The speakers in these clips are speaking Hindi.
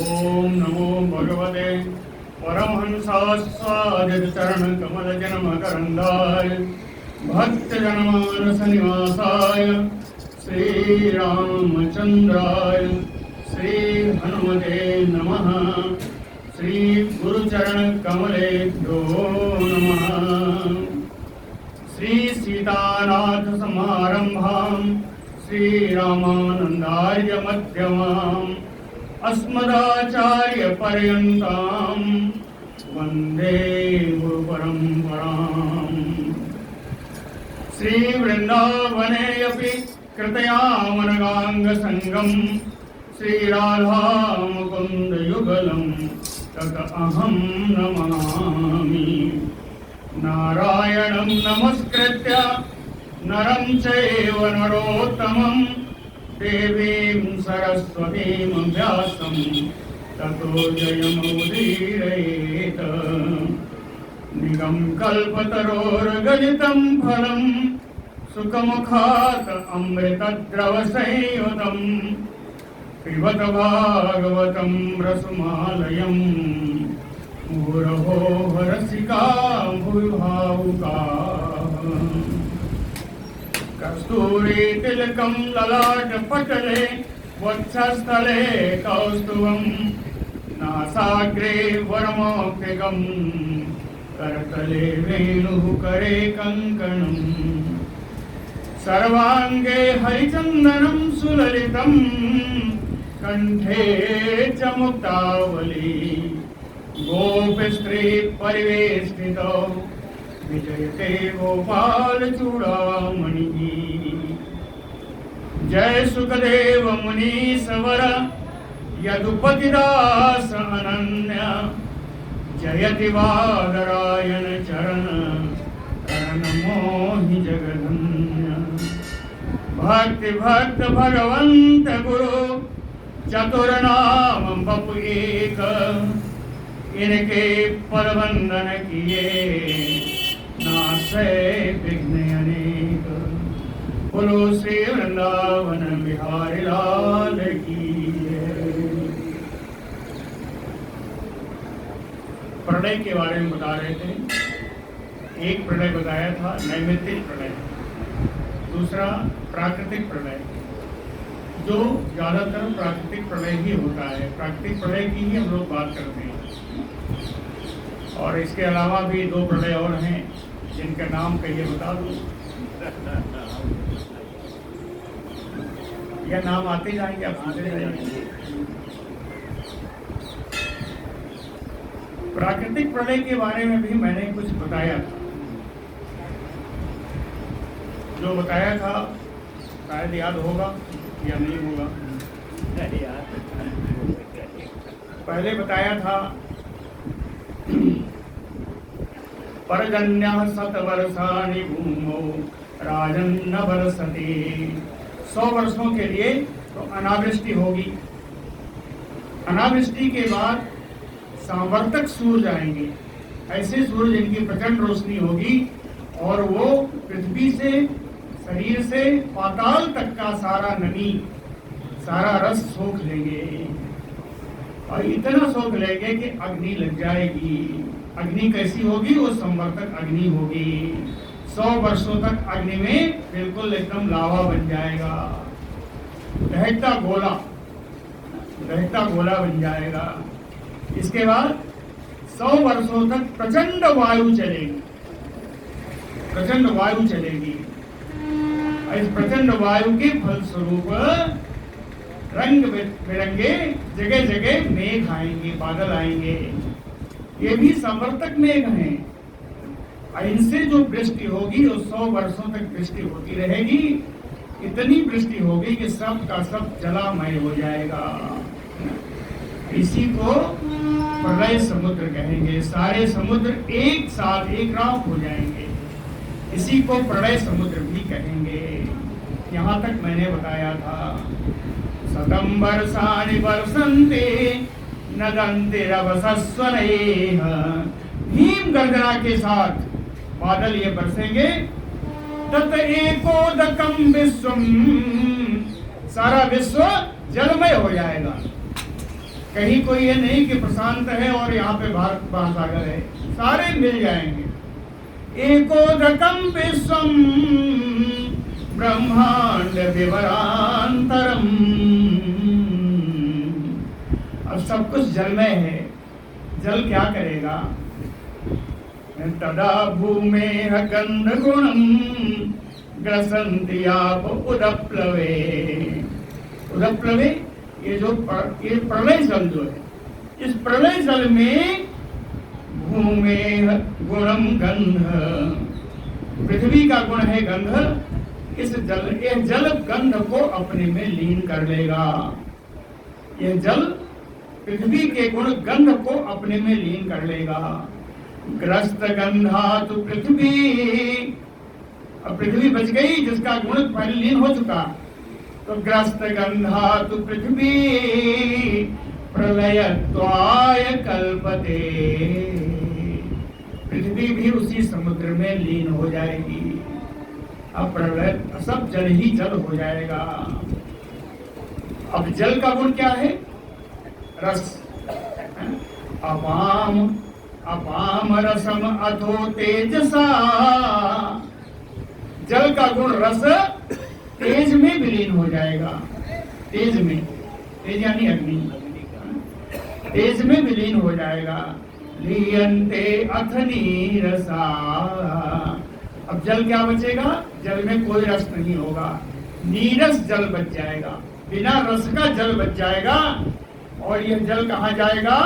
ओम नमो भगवते परमहंसास्वादित चरण कमल जन्मकरंदाय भक्त जनमानस निवासाय श्री रामचंद्राय श्री हनुमते नमः। श्री गुरुचरण कमलेभ्यो नमः। श्री सीतानाथ समारंभां श्री रामानंदार्य मध्यमाम् अस्मदाचार्य पर्यन्तां वंदे गुरु परंपराम्। श्री वृंदावने अपि कृतयामनगांग संगम श्री राधा मुकुंद युगलं तत अहं नमामि। नारायणं नमस्कृत्य नरं चैव नरोत्तमं देवीं सरस्वतीं व्यासं ततो जयमुदीरयेत्। निगम कल्पतरोर्गलितं फलं सुखमुखात् अमृतद्रवसंयुतं पिबत भागवतं रसमालयं मुहुरहो रसिका भुविभावुकाः। कस्तूरी तिलकं ललाटपटले वक्षस्थले कौस्तुभं नासाग्रे वरमौक्तिकं करतले वेणुः करे कङ्कणम्। सर्वाङ्गे हरिचन्दनं सुललितं कण्ठे च मुक्तावली। गोपस्त्री परिवेष्टितो विजयते गोपाल चूड़ामणि। जय सुखदेव मुनीश्वर यदुपतिदास अनन्य। जयति वादरायण चरण करण मोहि जगधन्य। भक्ति भक्त भगवंत गुरु चतुर नाम बपु एक। इनके पद वंदन किए नासै विघ्न अनेक। बोलो श्री वृंदावन बिहारी लाल की जय। प्रलय के बारे में बता रहे थे। एक प्रलय बताया था नैमित्तिक प्रलय, दूसरा प्राकृतिक प्रलय, जो ज्यादातर प्राकृतिक प्रलय ही होता है। प्राकृतिक प्रलय की ही हम लोग बात करते हैं। और इसके अलावा भी दो प्रलय और हैं जिनका नाम कहिए बता दूं। या नाम आते जाएंगे, आप आते जाएंगे। प्राकृतिक प्रलय के बारे में भी मैंने कुछ बताया था। जो बताया था शायद याद होगा या नहीं होगा। पहले बताया था पर्जन्यः शतवर्षाणि भूमौ राजन्न वर्षति। 100 वर्षों के लिए तो अनावृष्टि होगी। अनावृष्टि के बाद सांवर्तक सूरज आएंगे। ऐसे सूरज जिनकी प्रचंड रोशनी होगी और वो पृथ्वी से, शरीर से पाताल तक का सारा नमी, सारा रस सोख लेंगे। और इतना सोख लेंगे कि अग्नि लग जाएगी। अग्नि कैसी होगी? वो संवर्तक अग्नि होगी। 100 वर्षों तक अग्नि में बिल्कुल एकदम लावा बन जाएगा। दहकता गोला बन जाएगा। इसके बाद 100 वर्षों तक प्रचंड वायु चलेगी। प्रचंड वायु चलेगी। इस प्रचंड वायु के फलस्वरूप रंग बिरंगे जगह जगह मेघ आएंगे, बादल आएंगे। ये भी संवर्तक मेघ हैं। इनसे जो वृष्टि होगी वो 100 वर्षों तक वृष्टि होती रहेगी। इतनी वृष्टि होगी कि सब का सब जलामय हो जाएगा। इसी को प्रलय समुद्र कहेंगे। सारे समुद्र एक साथ एक रात हो जाएंगे। इसी को प्रलय समुद्र भी कहेंगे। यहाँ तक मैंने बताया था। शतं वर्षाणि वर्षन्ते नदन्ति रवसस्वनैः। भीम गर्जना के साथ बादल ये बरसेंगे। तत एकोदकम विश्वम, सारा विश्व जलमय हो जाएगा। कहीं कोई ये नहीं कि प्रशांत है और यहाँ पे भारत महासागर है, सारे मिल जाएंगे। एकोदकम विश्वम ब्रह्मांड विवरांतरम। अब सब कुछ जलमय है, जल क्या करेगा? तदा भूमेः गंध गुणम ग्रसन्ति आप उदप्लवे। उदप्लवे ये प्रलय जल जो है, इस प्रलय जल में भूमेः गुणम गंध, पृथ्वी का गुण है गंध। इस जल, यह जल गंध को अपने में लीन कर लेगा। यह जल पृथ्वी के गुण गंध को अपने में लीन कर लेगा। ग्रस्त गंधा तो पृथ्वी, अब पृथ्वी बच गई जिसका गुण पहले लीन हो चुका। तो ग्रस्त गंधा तो पृथ्वी प्रलयत्वाय कल्पते। पृथ्वी भी उसी समुद्र में लीन हो जाएगी। अब प्रलय सब जल ही जल हो जाएगा। अब जल का गुण क्या है? रस। अपाम अपाम रसम अथो तेजसा। जल का गुण रस तेज में विलीन हो जाएगा। तेज में, तेज यानी अग्नि, तेज में विलीन हो जाएगा। लीयन्ते अथ नीरसा। अब जल क्या बचेगा? जल में कोई रस नहीं होगा, नीरस जल बच जाएगा, बिना रस का जल बच जाएगा। और यह जल कहाँ जाएगा?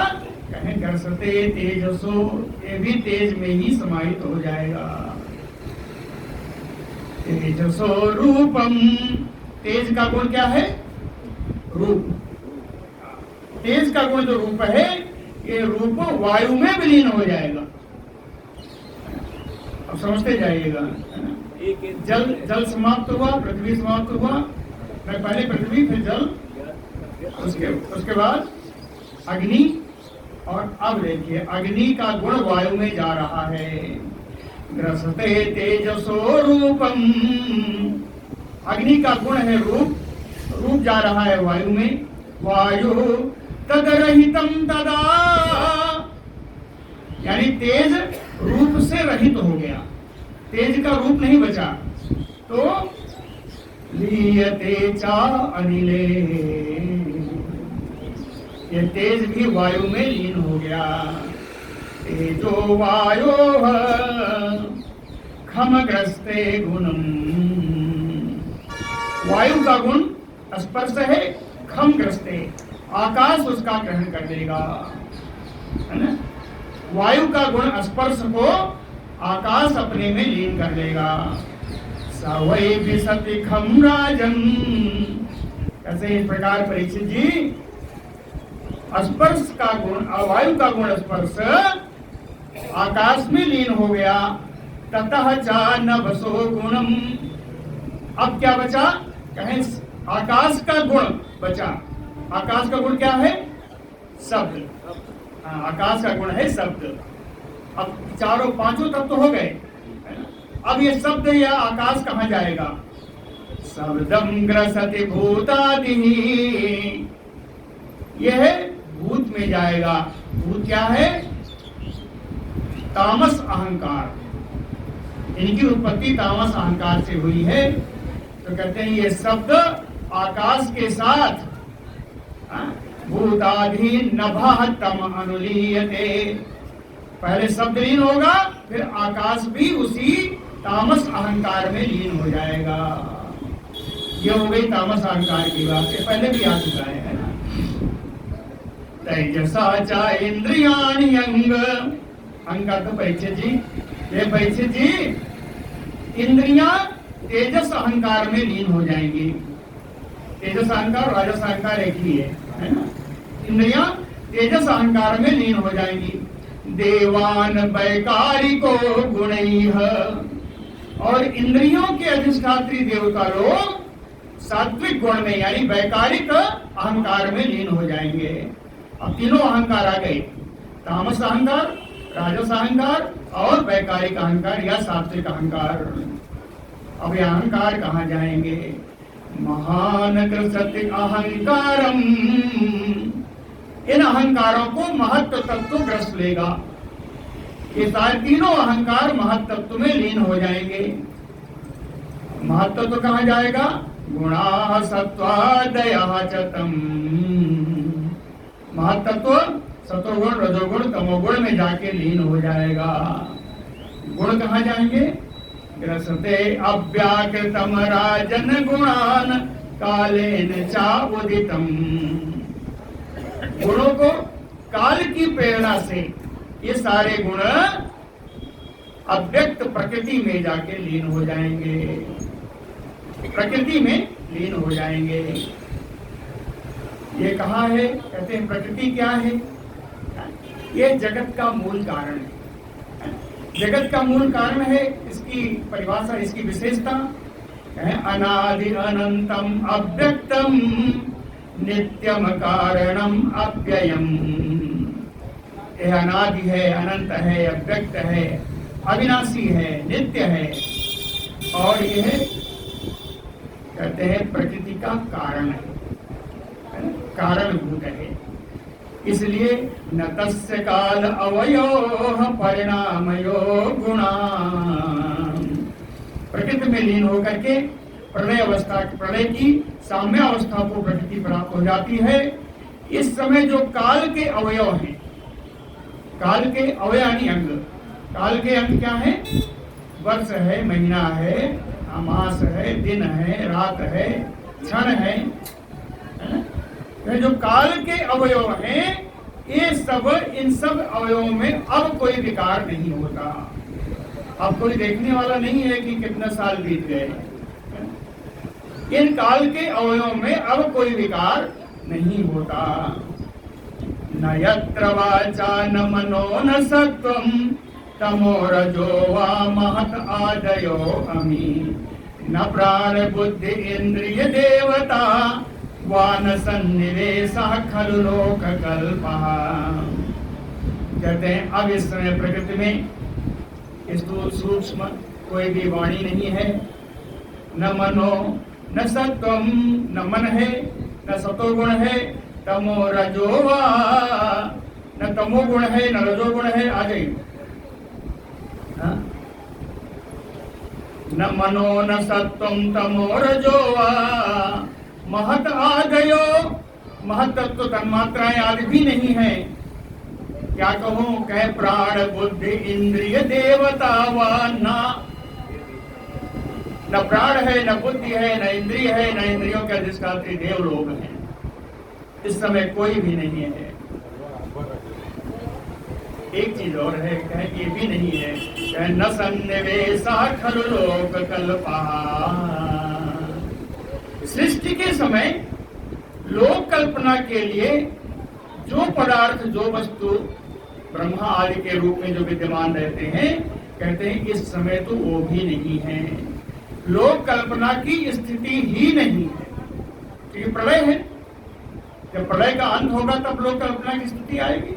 कहें ग्रसते तेजसो, ये भी तेज में ही समाहित हो जाएगा। तेजसो रूपम। तेज का गुण क्या है? रूप। तेज का गुण जो रूप है, ये रूप वायु में विलीन हो जाएगा। अब समझते जाइएगा। जल जल समाप्त हुआ, पृथ्वी समाप्त हुआ। पहले पृथ्वी, फिर जल, उसके बाद अग्नि। और अब देखिए अग्नि का गुण वायु में जा रहा है। ग्रसते तेजसो रूपम। अग्नि का गुण है रूप, रूप जा रहा है वायु में। वायु तदरहितम तदा, यानी तेज रूप से रहित हो गया, तेज का रूप नहीं बचा। तो लीयते चा अनिले, ये तेज भी वायु में लीन हो गया। तेजो वायो खमग्रस्ते गुणम। वायु का गुण स्पर्श है, खमग्रस्ते, आकाश उसका ग्रहण कर लेगा, है ना। वायु का गुण स्पर्श को आकाश अपने में लीन कर लेगा। सवै विशति खम राजन। कैसे? इस प्रकार परीक्षित जी, स्पर्श का गुण, वायु का गुण स्पर्श आकाश में लीन हो गया। ततः चा नभसो गुणम। अब क्या बचा? कहें आकाश का गुण बचा। आकाश का गुण क्या है? शब्द। आकाश का गुण है शब्द। अब चारों पांचों तत्व हो गए। अब ये शब्द या आकाश कहाँ जाएगा? शब्दम ग्रसति भूतादि। यह भूत में जाएगा। भूत क्या है? तामस अहंकार। इनकी उत्पत्ति तामस अहंकार से हुई है। तो कहते हैं ये शब्द आकाश के साथ भूतादि नभः तम अनुलीयते। पहले शब्द लीन होगा, फिर आकाश भी उसी तामस अहंकार में लीन हो जाएगा। ये हो गई तामस अहंकार की बात। ये पहले भी आ चुका है ना। तेजसा चा इंद्रियाणि अंग। अंग तो परीक्षित जी, ये परीक्षित जी, इंद्रियां तेजस अहंकार में लीन हो जाएंगी। तेजस अहंकार, राजस अहंकार एक ही है ना। इंद्रियां तेजस अहंकार में लीन हो जाएंगी। देवान वैकारिको गुणैः। और इंद्रियों के अधिष्ठात्री देवता लोग सात्विक गुण में यानी वैकारिक अहंकार में लीन हो जाएंगे। अब तीनों अहंकार आ गए, तामस अहंकार, राजस अहंकार और वैकारिक अहंकार या सात्विक अहंकार। अब ये अहंकार कहाँ जाएंगे? महान कृसति अहंकारम। इन अहंकारों को महत्व तत्व ग्रस्त लेगा। ये सारे तीनों अहंकार महत्व तत्व में लीन हो जाएंगे। महत्व तो कहाँ जाएगा? गुणा सत्वादया चतम। महत्व सतोगुण रजोगुण तमोगुण में जाके लीन हो जाएगा। गुण कहाँ जाएंगे? ग्रसते अव्याकृतम राजन गुणान कालेन चाउदितम। गुणों को काल की प्रेरणा से ये सारे गुण अव्यक्त प्रकृति में जाके लीन हो जाएंगे, प्रकृति में लीन हो जाएंगे। ये कहाँ है? कहते हैं प्रकृति क्या है? ये जगत का मूल कारण है। जगत का मूल कारण है, इसकी परिभाषा, इसकी विशेषता है अनादि अनंतम अव्यक्तम नित्यम कारणम अव्ययम। यह अनादि है, अनंत है, अव्यक्त है, अविनाशी है, नित्य है और यह कहते हैं प्रकृति का कारण है, कारणभूत है। इसलिए न तस्य काल अवयो परिणामयो गुणा। प्रकृति में लीन होकर के प्रलय अवस्था, प्रलय की साम्य अवस्था को प्रकृति प्राप्त हो जाती है। इस समय जो काल के अवयव हैं, काल के अवयवी अंग, काल के अंग क्या है? वर्ष है, महीना है, मास है, दिन है, रात है, क्षण है। जो काल के अवयव हैं, ये सब, इन सब अवयवों में अब कोई विकार नहीं होता। अब कोई देखने वाला नहीं है कि कितने साल बीत गए। इन काल के अवयवों में अब कोई विकार नहीं होता। न यत्र वाचा न मनो न सत्वम तमो रजो वा महत आदयो अमी। न प्राण बुद्धि इंद्रिय देवता वान सन्निवेशः खलु लोक कल्पः। कहते हैं अब इस समय प्रकृति में स्थूल सूक्ष्म कोई भी वाणी नहीं है, न मनो न सत्वम, न मन है, न सतोगुण है, तमो रजोवा, न तमोगुण है, न रजोगुण है। आ जाइए। न मनो न सत्वम तमो रजोवा महत आदयो। महत तत्व तन्मात्राएं आदि भी नहीं है। क्या कहूं? कह प्राण बुद्धि इंद्रिय देवता वा न प्राण है, न बुद्धि है, न इंद्रिय है, न इंद्रियों के अधिष्ठात्री देव लोग हैं। इस समय कोई भी नहीं है। एक चीज और है, कहे कि ये भी नहीं है, कहे न सन्निवेशः खलु लोक कल्पः। सृष्टि के समय लोक कल्पना के लिए जो पदार्थ, जो वस्तु ब्रह्मा आदि के रूप में जो विद्यमान रहते हैं, कहते हैं इस समय तो वो भी नहीं है। लोक कल्पना की स्थिति ही नहीं है, क्योंकि प्रलय है। जब प्रलय का अंत होगा तब लोक कल्पना की स्थिति आएगी।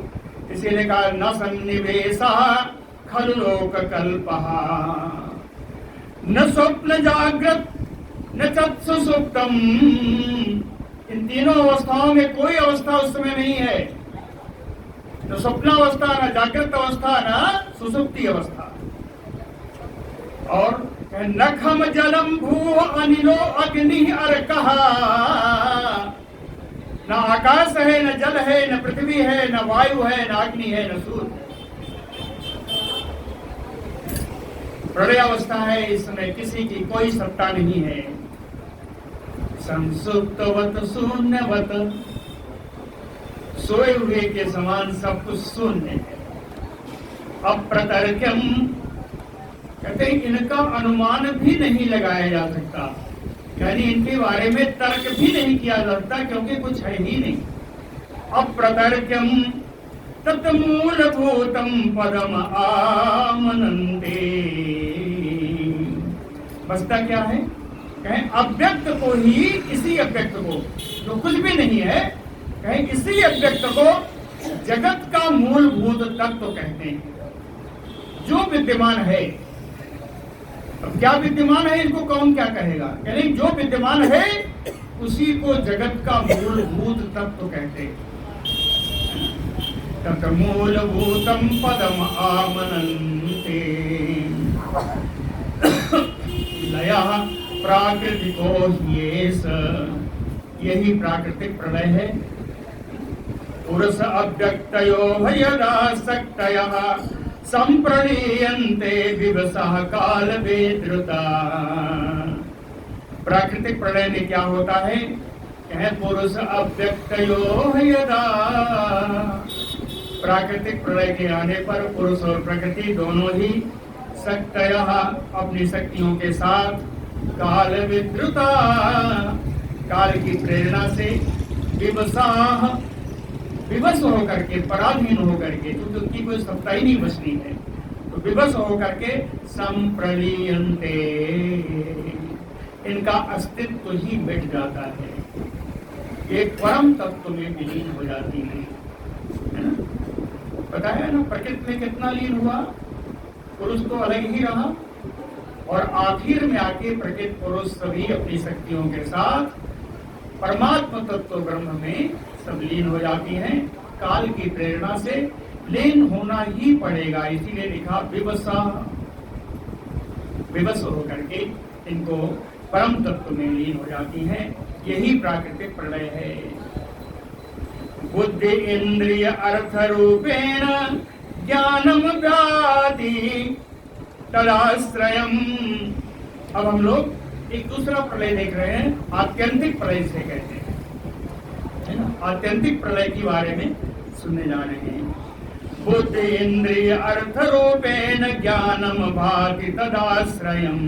इसीलिए कहा न सन्निवेशः खलु लोक कल्पः। न स्वप्न जागृत न चक्षु सुप्तम। इन तीनों अवस्थाओं में कोई अवस्था उस समय नहीं है। न स्वप्नावस्था, न जागृत अवस्था, न सुसुप्ति अवस्था। और न खम जलम भू अनिलो अग्नि अर्कः। न आकाश है, न जल है, न पृथ्वी है, न वायु है, न अग्नि है, न सूर्य। प्रलय अवस्था है। इस समय किसी की कोई सत्ता नहीं है। संसुप्तवत शून्यवत, सोए हुए के समान सब कुछ शून्य है। अप्रतर्क्यम, कहते हैं इनका अनुमान भी नहीं लगाया जा सकता, यानी इनके बारे में तर्क भी नहीं किया जा सकता, क्योंकि कुछ है ही नहीं। अप्रतर्क्यम तत्मूलभूतम पदम आमनन्ते। बसता क्या है? कहें अव्यक्त को ही, इसी अव्यक्त को जो कुछ भी नहीं है, कहें इसी अव्यक्त को जगत का मूलभूत तत्व कहते हैं, जो विद्यमान है। अब क्या विद्यमान है, इसको कौन क्या कहेगा? यानी जो विद्यमान है उसी को जगत का मूलभूत तत्व कहते हैं। तत् मूलभूतं पदम आमनन्ते लयः प्राकृतिको ह्येष, यही प्राकृतिक प्रलय है। पुरुष अव्यक्तयो भयदासक्तयः संप्रणीयन्ते विवशः काल वेद्रुता। प्राकृतिक प्रलय में क्या होता है? पुरुष अव्यक्तयो यदा, प्राकृतिक प्रलय के आने पर पुरुष और प्रकृति दोनों ही शक्तयः अपनी शक्तियों के साथ काल विद्रुता, काल की प्रेरणा से विवशाः विवश होकर के, पराधीन होकर के, क्योंकि उसकी कोई सत्ता ही नहीं बचनी है, तो विवश होकर के संप्रणीयन्ते, इनका अस्तित्व ही मिट जाता है, एक परम तत्व में विलीन हो जाती है ना। पता है ना प्रकृति में कितना लीन हुआ, पुरुष तो अलग ही रहा और आखिर में आके प्रकृति पुरुष सभी अपनी शक्तियों के साथ परमात्मा तत्व ब्रह्म में सब लीन हो जाती हैं। काल की प्रेरणा से लीन होना ही पड़ेगा, इसीलिए लिखा विवशा, विवश होकर के इनको परम तत्व में लीन हो जाती हैं। यही प्राकृतिक प्रलय है। बुद्धि इंद्रिय अर्थ रूपेण ज्ञानम व्याधि तदाश्रयम्। अब हम लोग एक दूसरा प्रलय देख रहे हैं, आत्यंतिक प्रलय से कहते हैं, है ना। आत्यंतिक प्रलय के बारे में सुनने जा रहे हैं। बुद्धि इंद्रिय अर्थ रूपेण ज्ञानम भाति तदाश्रयम्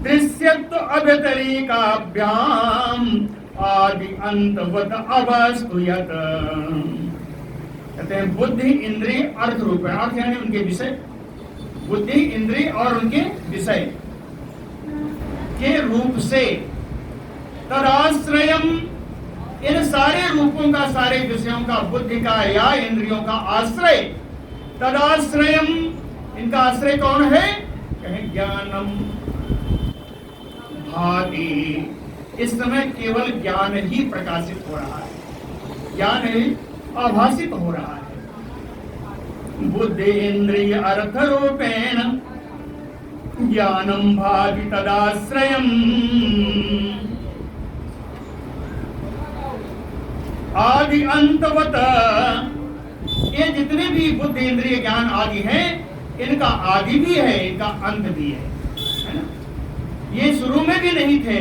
दृश्यत्व अव्यतिरेकाभ्याम आदि अंतवत अवस्तुयत। कहते हैं बुद्धि इंद्रिय अर्थ रूपेण, अर्थ यानी उनके विषय, बुद्धि इंद्रिय और उनके विषय के रूप से तदाश्रयम्, इन सारे रूपों का, सारे विषयों का, बुद्धि का या इंद्रियों का आश्रय, तदाश्रयम्, इनका आश्रय कौन है? कहें ज्ञानम भाति, इस समय केवल ज्ञान ही प्रकाशित हो रहा है, ज्ञान ही आभासित हो रहा है। बुद्धि इंद्रिय अर्थ रूपेण ज्ञानम भाति तदाश्रयम् आदि अंतवत, ये जितने भी बुद्धि इंद्रिय ज्ञान आदि हैं, इनका आदि भी है, इनका अंत भी है ना। ये शुरू में भी नहीं थे,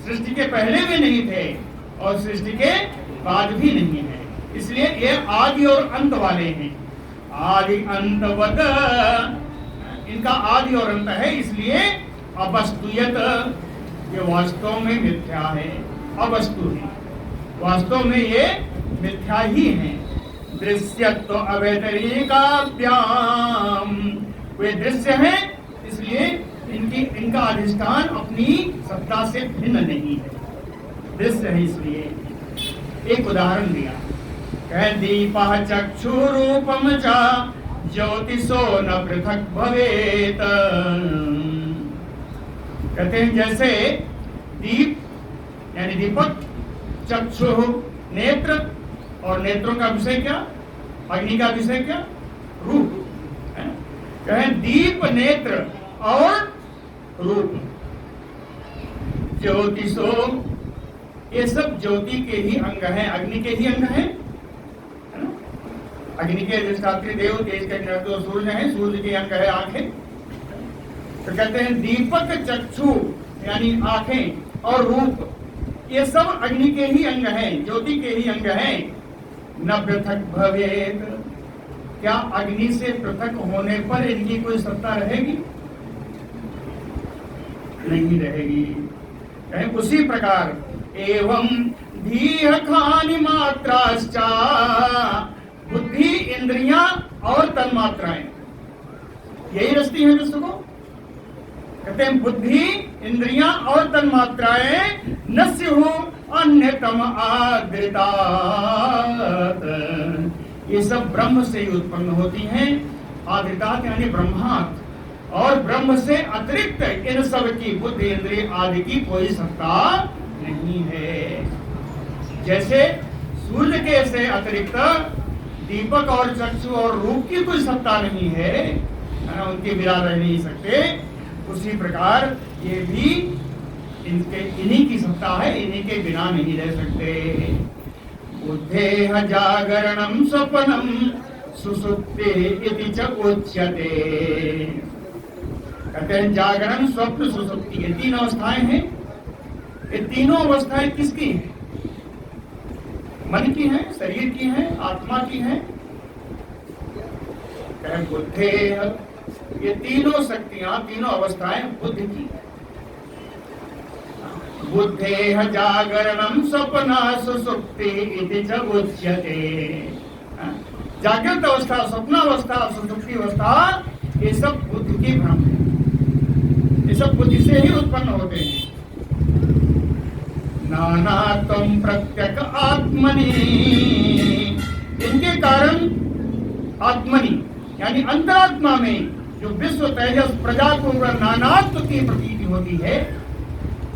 सृष्टि के पहले भी नहीं थे और सृष्टि के बाद भी नहीं है, इसलिए ये आदि और अंत वाले हैं। आदि अंतवत, इनका आदि और अंत है, इसलिए अवस्तुयत, ये वास्तव में मिथ्या है, अवस्तु है, वास्तव में ये मिथ्या ही है। दृश्यत्व अव्यतिरेकाभ्याम, वे दृश्य हैं, इसलिए इनका अधिष्ठान अपनी सत्ता से भिन्न नहीं है, दृश्य है इसलिए। एक उदाहरण दिया, कह दीपः चक्षुरूपम च ज्योतिषो न पृथक भवेत। कहते हैं जैसे दीप यानी दीपक, चक्षु नेत्र, और नेत्रों का विषय क्या? अग्नि का विषय क्या? रूप। कहें दीप नेत्र और रूप, ज्योतिषो, ये सब ज्योति के ही अंग हैं, अग्नि के ही अंग हैं, है ना। अग्नि के अधिष्ठात्री देव, तेज के अधिष्ठात्री सूर्य है, सूर्य के अंग है आंखें। तो कहते हैं दीपक चक्षु यानी आंखें और रूप, ये सब अग्नि के ही अंग हैं, ज्योति के ही अंग हैं। न पृथक भवेत, क्या अग्नि से पृथक होने पर इनकी कोई सत्ता रहेगी? नहीं रहेगी। उसी प्रकार एवं धीह खानि मात्राश्चा, बुद्धि इंद्रियां और तन्मात्राएं यही रचती हैं विश्व को। कहते हैं बुद्धि इंद्रियां और तन्मात्राएं न स्युः अन्यतम आदृतात्, ये सब ब्रह्म से ही उत्पन्न होती हैं। आदृतात् यानी ब्रह्मात्, और ब्रह्म से अतिरिक्त इन सब की, बुद्धि इंद्रिय आदि की कोई सत्ता नहीं है। जैसे सूर्य के से अतिरिक्त दीपक और चक्षु और रूप की कोई सत्ता नहीं है ना, उनके बिना रह नहीं सकते, उसी प्रकार ये भी इन्हीं की सत्ता है, इन्हीं के बिना नहीं रह सकते। बुद्धेः जागरणं स्वप्नं सुषुप्ति इति च उच्यते। कहते हैं जागरण, स्वप्न, सुषुप्ति, ये तीन अवस्थाएं हैं। ये तीनों अवस्थाएं किसकी हैं? मन की हैं, शरीर की हैं, आत्मा की हैं। बुद्धेः, ये तीनों शक्तियां, तीनों अवस्थाएं बुद्धि की हैं। बुद्धेः जागरणं स्वप्नः सुषुप्ति इति च उच्यते। जागृत अवस्था, स्वप्नावस्था, सुषुप्ति अवस्था, ये सब बुद्धि की भ्रम है। ये सब बुद्धि से ही उत्पन्न होते हैं। नानात्वं प्रत्यक आत्मनि, इनके कारण आत्मनि यानी अंतरात्मा में जो विश्व तेजस प्रजापूर्व नानात्व की प्रतीति होती है,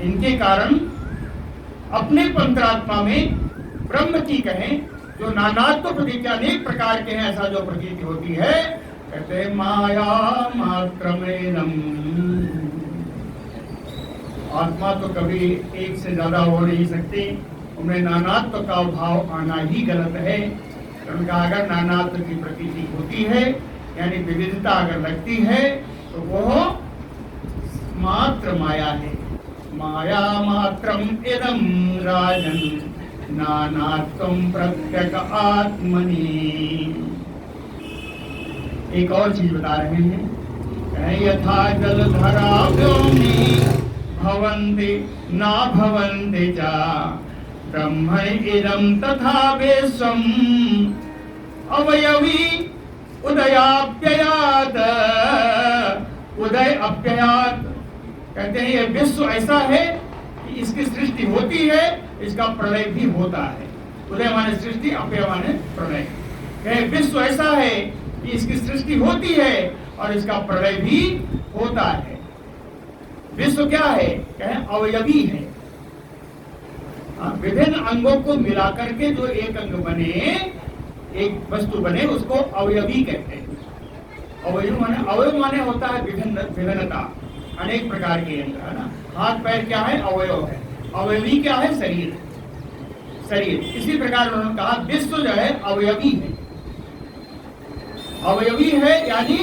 इनके कारण अपने अंतरात्मा में ब्रह्म की कहें जो नानात्व प्रतीति अनेक प्रकार के हैं, ऐसा जो प्रतीति होती है, कहते हैं माया मात्रमेनम। आत्मा तो कभी एक से ज्यादा हो नहीं सकती, उनमें नानात्व का भाव आना ही गलत है। उनका अगर नानात्व की प्रतीति होती है यानी विविधता अगर लगती है तो वो मात्र माया है। माया मात्रम इदं राजन नानात्वं प्रत्यक आत्मनि। एक और चीज बता रहे हैं, यथा जलधरा व्योमनि भवन्ति ना भवन्ति च ब्रह्म इदं तथा विश्वम् अवयवी उदयाप्ययात्। उदय अप्ययात्, कहते हैं ये विश्व ऐसा है कि इसकी सृष्टि होती है, इसका प्रलय भी होता है। उदय माने सृष्टि, अप्यय माने प्रलय। कहे विश्व ऐसा है कि इसकी सृष्टि होती है और इसका प्रलय भी होता है। विश्व क्या है? कहे अवयवी है। विभिन्न अंगों को मिलाकर के जो एक अंग बने, एक वस्तु बने, उसको अवयवी कहते हैं। अवयव माने होता है विभिन्नता, अनेक प्रकार के अंग, है ना। हाथ पैर क्या है? अवयव है। अवयवी क्या है? शरीर। शरीर। इसी प्रकार उन्होंने कहा विश्व जो है अवयवी है। अवयवी है यानी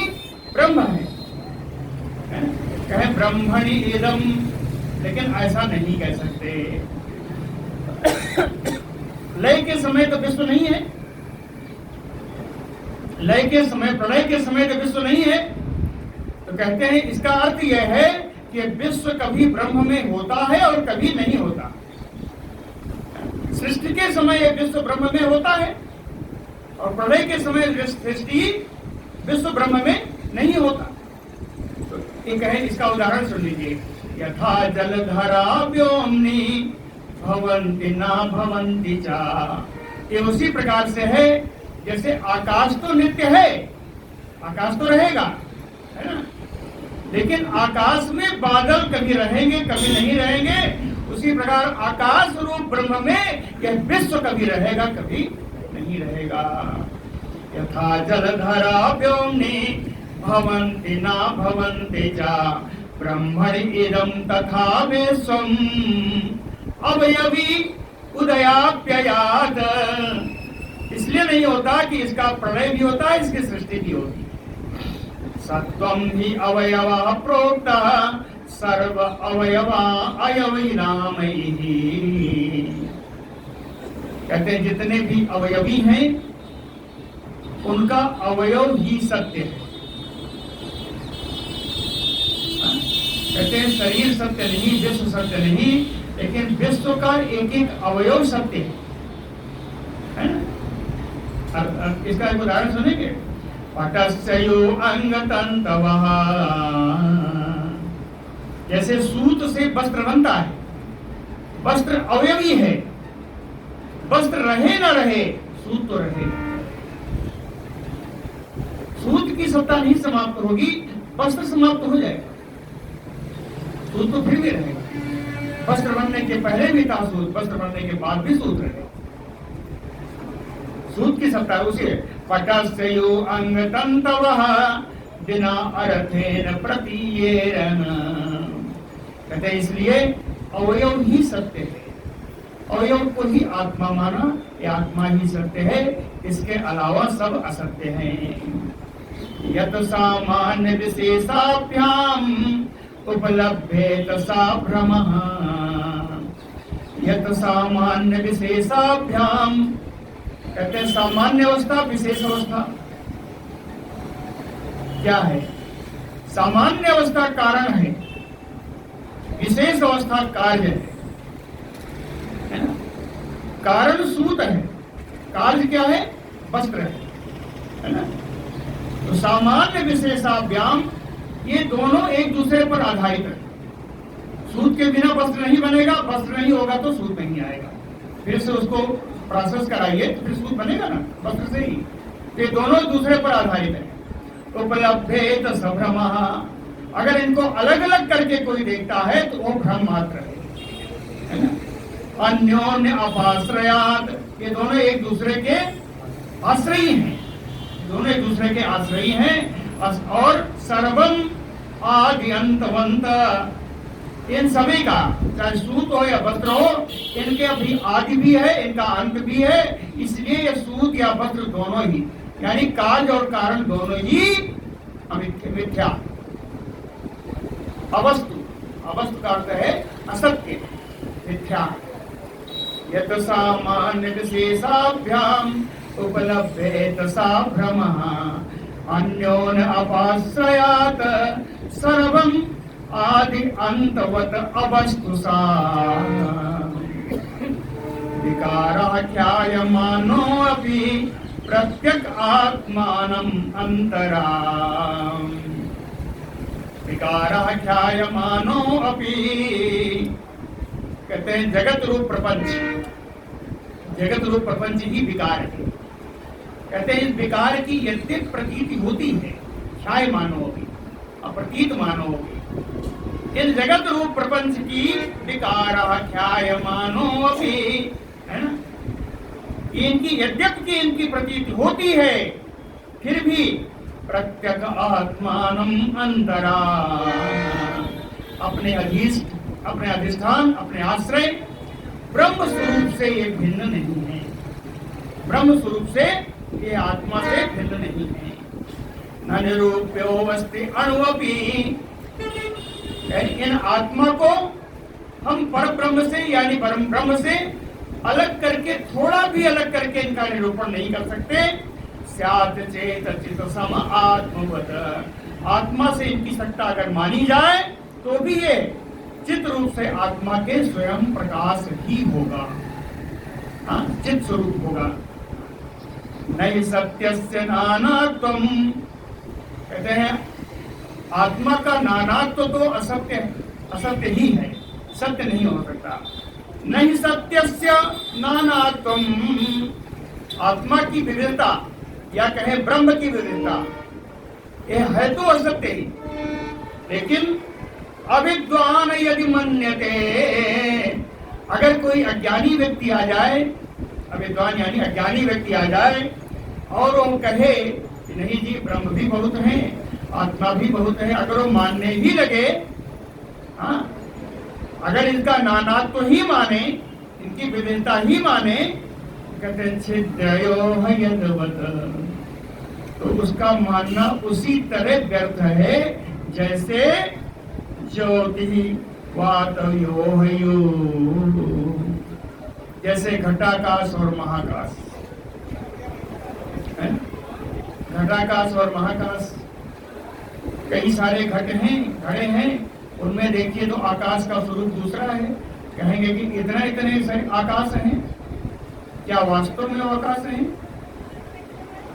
ब्रह्म है। कहे ब्रह्मणि इदं, लेकिन ऐसा नहीं कह सकते। लय के समय तो विश्व नहीं है, लय के समय, प्रलय के समय तो विश्व नहीं है। तो कहते हैं इसका अर्थ यह है कि विश्व कभी ब्रह्म में होता है और कभी नहीं होता। सृष्टि के समय यह विश्व ब्रह्म में होता है और प्रलय के समय सृष्टि विश्व ब्रह्म में नहीं होता। तो एक है, इसका उदाहरण सुन लीजिए। यथा जलधरा व्योमनि भवन्ति ना भवन्ति च। ये उसी प्रकार से है जैसे आकाश तो नित्य है, आकाश तो रहेगा, है ना, लेकिन आकाश में बादल कभी रहेंगे कभी नहीं रहेंगे। उसी प्रकार आकाश रूप ब्रह्म में यह विश्व कभी रहेगा कभी नहीं रहेगा। यथा जलधरा व्योमनि भवन्ति ना भवन्ति च ब्रह्मणि इदं तथा विश्वम् अवयवी उदयाप्ययात्। इसलिए नहीं होता कि इसका प्रलय भी होता है, इसकी सृष्टि भी होती है। सत्वं हि अवयवः प्रोक्तः सर्व अवयवा अयवैनामैः। कहते हैं जितने भी अवयवी हैं उनका अवयव ही सत्य है। कहते हैं शरीर सत्य नहीं, विश्व सत्य नहीं, लेकिन विश्व का एक एक अवयव सत्य है ना। इसका एक उदाहरण सुनेंगे। पटस्यो अंग तंतवः, जैसे सूत से वस्त्र बनता है, वस्त्र अवयवी है, वस्त्र रहे ना रहे सूत तो रहेगा। सूत की सत्ता नहीं समाप्त होगी, वस्त्र समाप्त हो जाएगा, सूत तो फिर भी रहेगा। वस्त्र बनने के पहले भी था सूत, वस्त्र बनने के बाद भी सूत रहेगा। सूत की सत्ता उसी है। पटस्यो अंग तंतवः बिना अर्थेन प्रतीयेरन। कहते हैं इसलिए अवयव ही सत्य है, अवयव को ही आत्मा माना, ये आत्मा ही सत्य है, इसके अलावा सब असत्य हैं। यत सामान्य विशेषाभ्याम उपलभ्येत सा भ्रमः। यत सामान्य विशेषाभ्याम, कहते हैं सामान्य अवस्था विशेष अवस्था क्या है? सामान्य अवस्था कारण है, विशेष अवस्था कार्य है ना? कारण सूत है, कार्य क्या है? वस्त्र है ना? तो सामान्य विशेषाभ्याम ये दोनों एक दूसरे पर आधारित है। सूत के बिना वस्त्र नहीं बनेगा, वस्त्र नहीं होगा तो सूत नहीं आएगा। फिर से उसको प्रोसेस कराइए तो फिर सूत बनेगा ना वस्त्र से ही। ये दोनों एक दूसरे पर आधारित है। उपलब्धेत सभ्रमः, अगर इनको अलग अलग करके कोई देखता है तो वो भ्रम मात्र है ना? अन्योन्य अपाश्रयात, ये दोनों एक दूसरे के आश्रयी हैं, दोनों एक दूसरे के आश्रयी हैं। और सर्वम आदि अंतवंत, इन सभी का चाहे सूत हो या वस्त्र हो, इनके अभी आदि भी है, इनका अंत भी है। इसलिए ये सूत या वस्त्र दोनों ही, यानी कार्य और कारण दोनों ही मिथ्या। अवस्तु, अवस्तु का अर्थ है असत्य, मिथ्या। यत सामान्य विशेषाभ्याम उपलभ्येत सा भ्रमः अन्योन अपाश्रयात सर्वं आदि अंतवत अवस्तु सा। विकाराख्यायमानो अपि प्रत्यक आत्मानम् अंतरा। विकाराख्यायमानो अपि, कहते हैं जगत रूप प्रपंच, जगत रूप प्रपंच ही विकार है। कहते हैं इस विकार की यद्यपि प्रतीति होती है, ख्याय मानो होगी, अप्रतीत मानो होगी, इन जगत रूप प्रपंच की विकाराख्याय मानो अपि, है ना? इनकी यद्यपि की इनकी प्रतीति होती है, फिर भी प्रत्यक आत्मानम अंतरा, अपने अधीष्ट, अपने अधिष्ठान, अपने आश्रय ब्रह्म स्वरूप से ये भिन्न नहीं है। ब्रह्म स्वरूप से ये आत्मा से भिन्न नहीं है। न निरूप्योऽस्ति अणुअपि, इन आत्मा को हम पर ब्रह्म से यानी परम ब्रह्म से अलग करके, थोड़ा भी अलग करके इनका निरूपण नहीं कर सकते। स्यात् चेत चित् सम आत्मवत्, आत्मा से इनकी सत्ता अगर मानी जाए तो भी ये चित्त रूप से आत्मा के स्वयं प्रकाश ही होगा, चित्त स्वरूप होगा। नहीं सत्यस्य नानात्वम, कहते हैं आत्मा का नानात्व तो असत्य है, असत्य ही है, सत्य नहीं हो सकता। नहीं सत्यस्य नानात्वम, आत्मा की विविधता या कहें ब्रह्म की विविधता, यह है तो असत्य ही। लेकिन अविद्वान यदि मन्यते, अगर कोई अज्ञानी व्यक्ति आ जाए, अविद्वान यानी अज्ञानी व्यक्ति आ जाए और वो कहे कि नहीं जी ब्रह्म भी बहुत है, आत्मा भी बहुत है, अगर वो मानने ही लगे, हाँ, अगर इनका नानात्व ही माने, इनकी विभिन्नता ही माने, कहते छिद्रयोः यद्वत्, तो उसका मानना उसी तरह व्यर्थ है जैसे ज्योति वातयोः, जैसे घटाकाश और महाकाश। घटाकाश और महाकाश, कई सारे घट हैं, घड़े हैं, उनमें देखिए तो आकाश का स्वरूप दूसरा है। कहेंगे कि इतना इतने आकाश हैं, क्या वास्तव में आकाश है?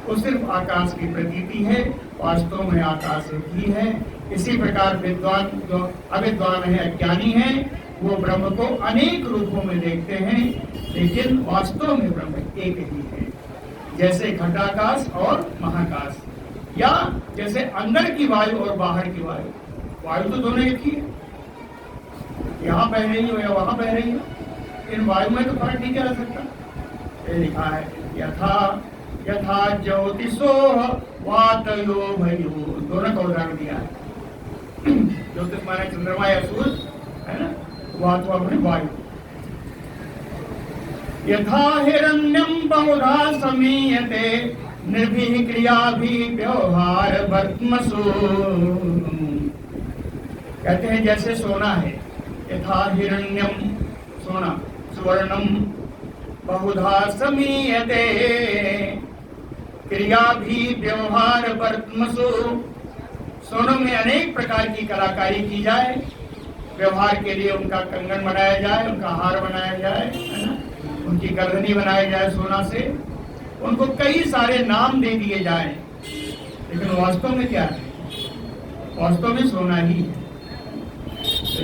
वो सिर्फ आकाश की प्रतीति है, वास्तव में आकाश ही है। इसी प्रकार विद्वान जो अविद्वान है, अज्ञानी है, वो ब्रह्म को अनेक रूपों में देखते हैं, लेकिन वास्तव में ब्रह्म एक ही है। जैसे घटाकाश और महाकाश, या जैसे अंदर की वायु और बाहर की वायु, वायु तो दोनों एक ही है, यहाँ बह रही हो या वहां बह रही हो, इन वायु में तो फर्क नहीं किया जा सकता। ये लिखा है यथा यथा ज्योतिषो वातयो भयो, दोनों का उदाहरण दिया है। ज्योतिष माने चंद्रमा या सूरज है ना, वात अपने वायु। यथा हिरण्यम बहुधा समीयते निर्भीः क्रियाभिः व्यवहार वर्त्मसु, कहते हैं जैसे सोना है, यथा हिरण्यम सोना, सुवर्णम बहुधा समीयते क्रिया भी व्यवहार वर्त्मसु, सोनों में अनेक प्रकार की कलाकारी की जाए, व्यवहार के लिए उनका कंगन बनाया जाए, उनका हार बनाया जाए, है ना, उनकी गर्दनी बनाई जाए सोना से, उनको कई सारे नाम दे दिए जाए, लेकिन वास्तव में क्या है? वास्तव में सोना ही है।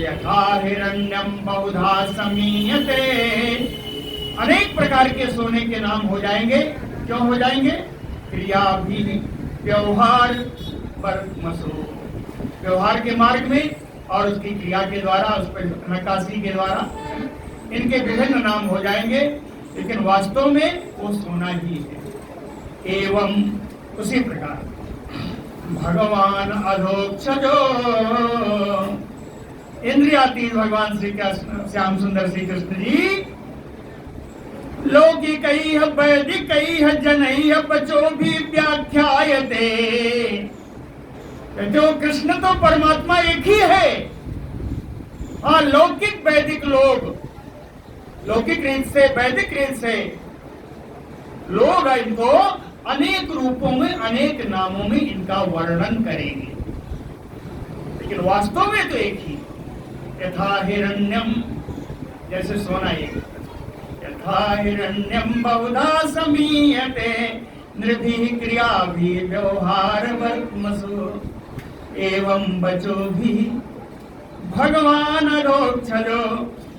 यथा हिरण्यम बहुधा समीयते, अनेक प्रकार के सोने के नाम हो जाएंगे। क्यों हो जाएंगे? क्रिया भी व्यवहार वर्त्मसु, व्यवहार के मार्ग में और उसकी क्रिया के द्वारा, उस पर नक्काशी के द्वारा इनके विभिन्न नाम हो जाएंगे, लेकिन वास्तव में वो सोना ही है। एवं उसी प्रकार भगवान अधोक्षजो, इंद्रियातीत भगवान श्री कृष्ण, श्याम सुंदर श्री कृष्ण जी, लौकिकैः वैदिकैः जनैः बचो भी व्याख्यायते, कहते हो कृष्ण तो परमात्मा एक ही है। हाँ, लौकिक वैदिक लोग, लौकिक रीत से वैदिक रीत से लोग इनको अनेक रूपों में अनेक नामों में इनका वर्णन करेंगे, लेकिन वास्तव में तो एक ही। यथा हिरण्यम, जैसे सोना एक, यथा हिरण्यम बहुधा समीयते नृभिः क्रियाभिः व्यवहार वर्त्मसु, एवं बचो भी भगवान अधोक्षजो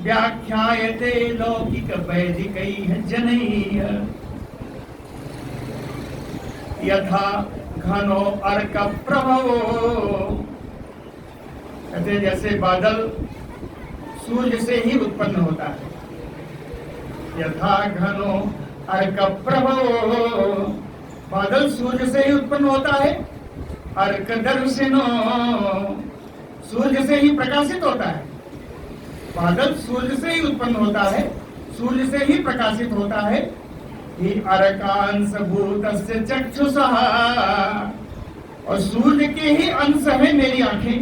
व्याख्यायते लौकिक वैदिकैः जनैः। यथा घनो अर्क प्रभवो, कहते जैसे बादल सूर्य से ही उत्पन्न होता है। यथा घनो अर्क प्रभवो, बादल सूर्य से ही उत्पन्न होता है। अर्क दर्शनो, सूर्य से ही प्रकाशित होता है। बादल सूर्य से ही उत्पन्न होता है, सूर्य से ही प्रकाशित होता है। ही अर्कांश भूतस्य चक्षुषः, और सूर्य के ही अंश है मेरी आंखें।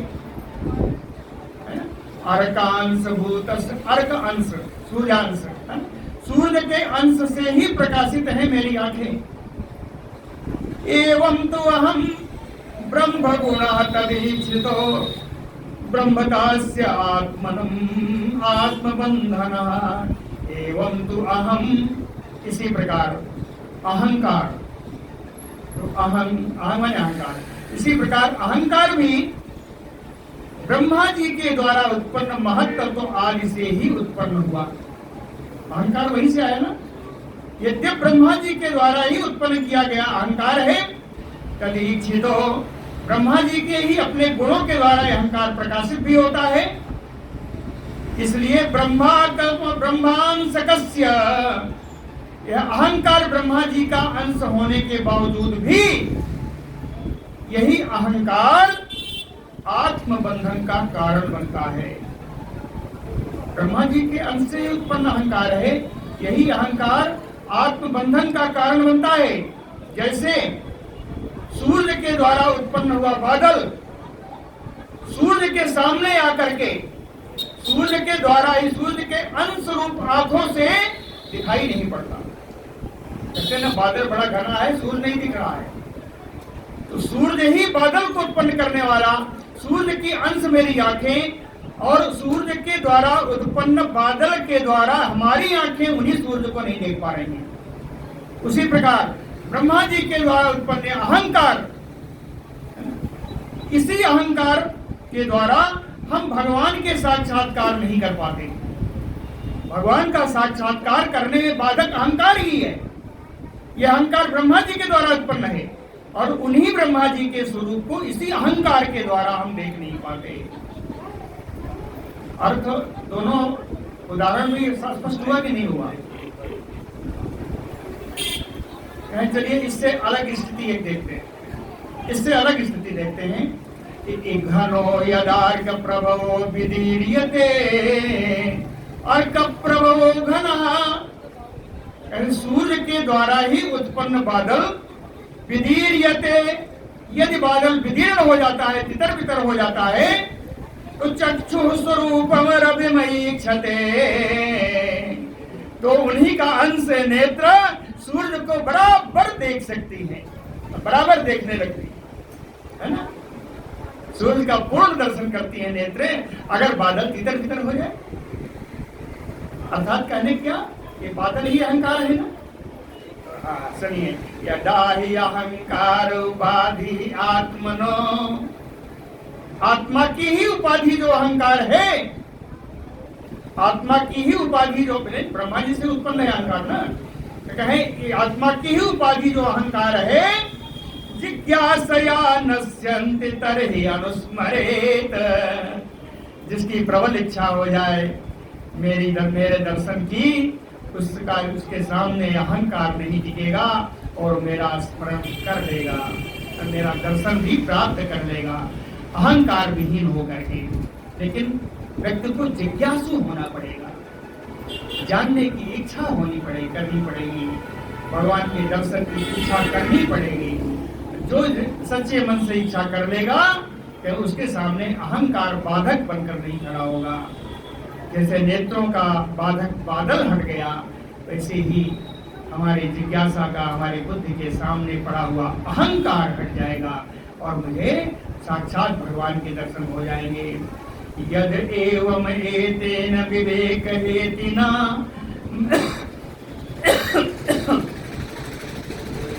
अर्कांश भूतस्य, अर्क अंश, सूर्यांश, सूर्य के अंश से ही प्रकाशित है मेरी आंखें। एवं तो अहम ब्रह्म गुणः तदीक्षितो ब्रह्मतास्य आत्मनम् आत्मबंधनः। एवं तो अहम, इसी प्रकार अहंकार, तो अहंकार, इसी प्रकार अहंकार भी ब्रह्मा जी के द्वारा उत्पन्न महत्व तो आदि से ही उत्पन्न हुआ। अहंकार वहीं से आया ना, यद्यप ब्रह्मा जी के द्वारा ही उत्पन्न किया गया अहंकार है। तदीक्षितो, ब्रह्मा जी के ही अपने गुणों के द्वारा अहंकार प्रकाशित भी होता है। इसलिए ब्रह्मांशकस्य, यह अहंकार ब्रह्मा जी का अंश होने के बावजूद भी यही अहंकार आत्मबंधन का कारण बनता है। ब्रह्मा जी के अंश से उत्पन्न अहंकार है, यही अहंकार आत्मबंधन का कारण बनता है। जैसे सूर्य के द्वारा उत्पन्न हुआ बादल सूर्य के सामने आकर के, सूर्य के द्वारा ही, सूर्य के अंश रूप आंखों से दिखाई नहीं पड़ता। कहते ना बादल बड़ा घना है, सूर्य नहीं दिख रहा है, तो सूर्य ही बादल को उत्पन्न करने वाला, सूर्य की अंश मेरी आंखें, और सूर्य के द्वारा उत्पन्न बादल के द्वारा हमारी आंखें उन्हीं सूर्य को नहीं देख पा रही हैं। उसी प्रकार ब्रह्मा जी के द्वारा उत्पन्न अहंकार, इसी अहंकार के द्वारा हम भगवान के साक्षात्कार नहीं कर पाते। भगवान का साक्षात्कार करने में बाधक अहंकार ही है। यह अहंकार ब्रह्मा जी के द्वारा उत्पन्न है, और उन्हीं ब्रह्मा जी के स्वरूप को इसी अहंकार के द्वारा हम देख नहीं पाते। अर्थ दोनों उदाहरण में स्पष्ट हुआ कि नहीं हुआ? चलिए इससे अलग स्थिति एक देखते हैं, इससे अलग स्थिति देखते हैं कि घनो यदार्क प्रभवो विदीर्यते, अर्क प्रभवो घना, सूर्य के द्वारा ही उत्पन्न बादल विदीर्यते, यदि बादल विदीर्ण हो जाता है, तितर बितर हो जाता है, तो चक्षु स्वरूपम रविमयी क्षते, तो उन्हीं का अंश नेत्र सूर्य को बराबर देख सकती है, बराबर देखने लगती है ना। सूर्य का पूर्ण दर्शन करती है नेत्रे, अगर बादल तितर बितर हो जाए। अर्थात कहने क्या, ये बादल ही अहंकार है ना। सुनिए, यदा ही अहंकार उपाधि आत्मनो, आत्मा की ही उपाधि जो अहंकार है, आत्मा की ही उपाधि जो ब्रह्मा जी से उत्पन्न है अहंकार ना, तो कहें आत्मा की ही उपाधि जो अहंकार है, जिज्ञासया नश्यन्ति तरहि अनुस्मरेत, जिसकी प्रबल इच्छा हो जाए मेरे दर्शन की, उसका उसके सामने अहंकार नहीं टिकेगा और मेरा स्मरण कर लेगा, मेरा दर्शन भी प्राप्त कर लेगा, अहंकार विहीन होकर के। लेकिन व्यक्ति को जिज्ञासु होना पड़ेगा, जानने की इच्छा करनी पड़ेगी, भगवान के दर्शन की इच्छा करनी पड़ेगी। जो सच्चे मन से इच्छा कर लेगा कि उसके सामने अहंकार बाधक बनकर नहीं खड़ा होगा। जैसे नेत्रों का बाधक बादल हट गया, वैसे ही हमारी जिज्ञासा का, हमारी बुद्धि के सामने पड़ा हुआ अहंकार हट जाएगा और मुझे साक्षात भगवान के दर्शन हो जाएंगे। यद एवं एतेन विवेक हेतिना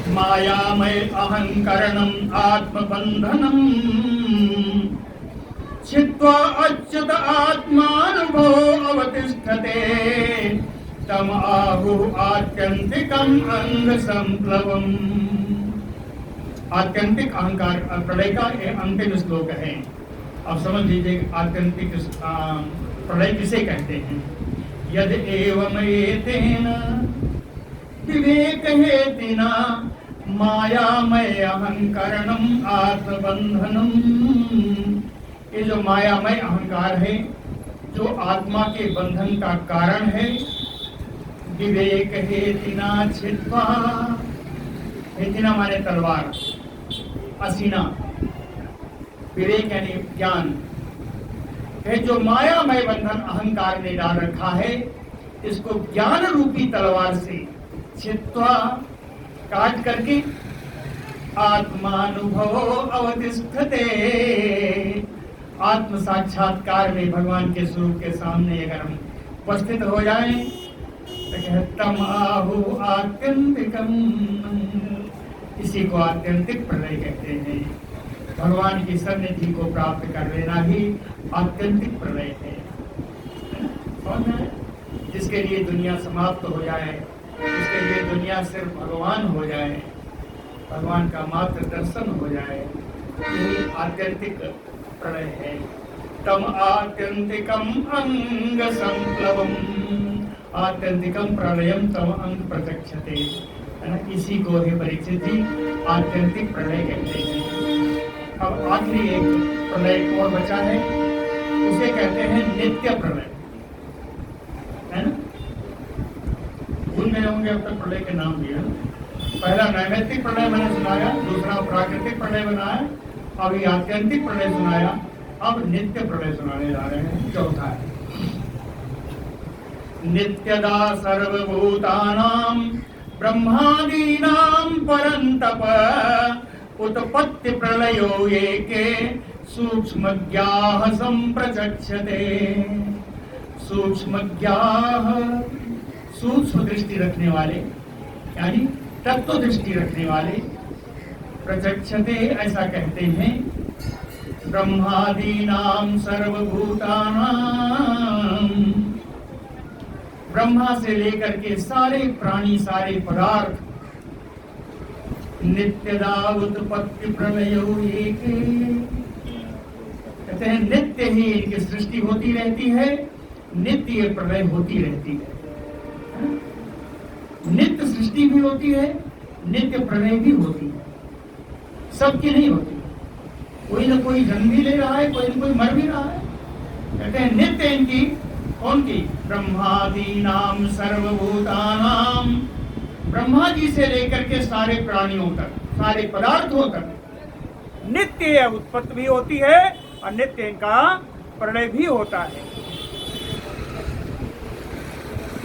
मायामय अहंकरणम आत्मबंधनम छित्त्वा अच्युत आत्मानुभो अवतिष्ठते तम आहु आत्यंतिकम अंग संप्लवम। आत्यंतिक अहंकार प्रलय का ये अंतिम श्लोक है। अब समझ लीजिए आत्यंतिक प्रलय किसे कहते हैं। यद एवं एतेन विवेक हेतिना मायामय अहंकरणम आत्मबंधनम, ये जो मायामय अहंकार है, जो आत्मा के बंधन का कारण है, विवेक हेतिना छित्त्वा, हेतिना माने तलवार, असीना, विवेक यानी ज्ञान है, जो मायामय बंधन अहंकार ने डाल रखा है, इसको ज्ञान रूपी तलवार से छित्त्वा, काट करके आत्मानुभव अवतिष्ठते, आत्म साक्षात्कार में भगवान के स्वरूप के सामने अगर हम उपस्थित हो जाएं तो तम आहु आत्यंतिकम, इसी को आत्यंतिक प्रलय कहते हैं। भगवान की सन्निधि को प्राप्त कर लेना ही आत्यंतिक प्रलय है। कौन है जिसके लिए दुनिया समाप्त हो जाए, जिसके लिए दुनिया सिर्फ भगवान हो जाए, भगवान का मात्र दर्शन हो जाए, यही आत्यंतिक प्रलय है। तम आत्यंतिकम अंग संप्लवम, आत्यंतिकम प्रलयम तम अंग प्रत्यक्षते, इसी को ही परीक्षित ही आत्यंतिक प्रलय कहते हैं। अब आखिरी एक प्रलय और बचा है, उसे कहते हैं नित्य प्रलय, है ना। भूल गए होंगे अब तक प्रलय के नाम दिया। पहला नैमित्तिक प्रलय मैंने सुनाया, दूसरा प्राकृतिक प्रलय बनाया, अभी आत्यंतिक प्रलय सुनाया, अब नित्य प्रलय सुनाने जा रहे हैं। चौथा है नित्यदा सर्वभूतानां ब्रह्मादीनां परन्तप उत्पत्ति प्रलयो एके सूक्ष्मज्ञाः संप्रचक्षते। सूक्ष्मज्ञाः, सूक्ष्म दृष्टि रखने वाले, यानी तत्व दृष्टि रखने वाले, प्रचक्षते ऐसा कहते हैं। ब्रह्मादीनां सर्वभूतानां, ब्रह्मा से लेकर के सारे प्राणी, सारे पदार्थ, नित्यदा उत्पत्ति प्रलयो एके, कहते हैं नित्य ही इनकी सृष्टि होती रहती है, नित्य प्रलय होती रहती है। नित्य सृष्टि भी होती है, नित्य प्रलय भी होती है, सबकी नहीं होती। कोई ना कोई जन्म भी ले रहा है, कोई ना कोई मर भी रहा है। कहते हैं नित्य इनकी कौन की? ब्रह्मादि नाम सर्वभूतानाम, ब्रह्मा जी से लेकर के सारे प्राणियों तक, सारे पदार्थों तक नित्य उत्पत्ति भी होती है और नित्य इनका प्रलय भी होता है।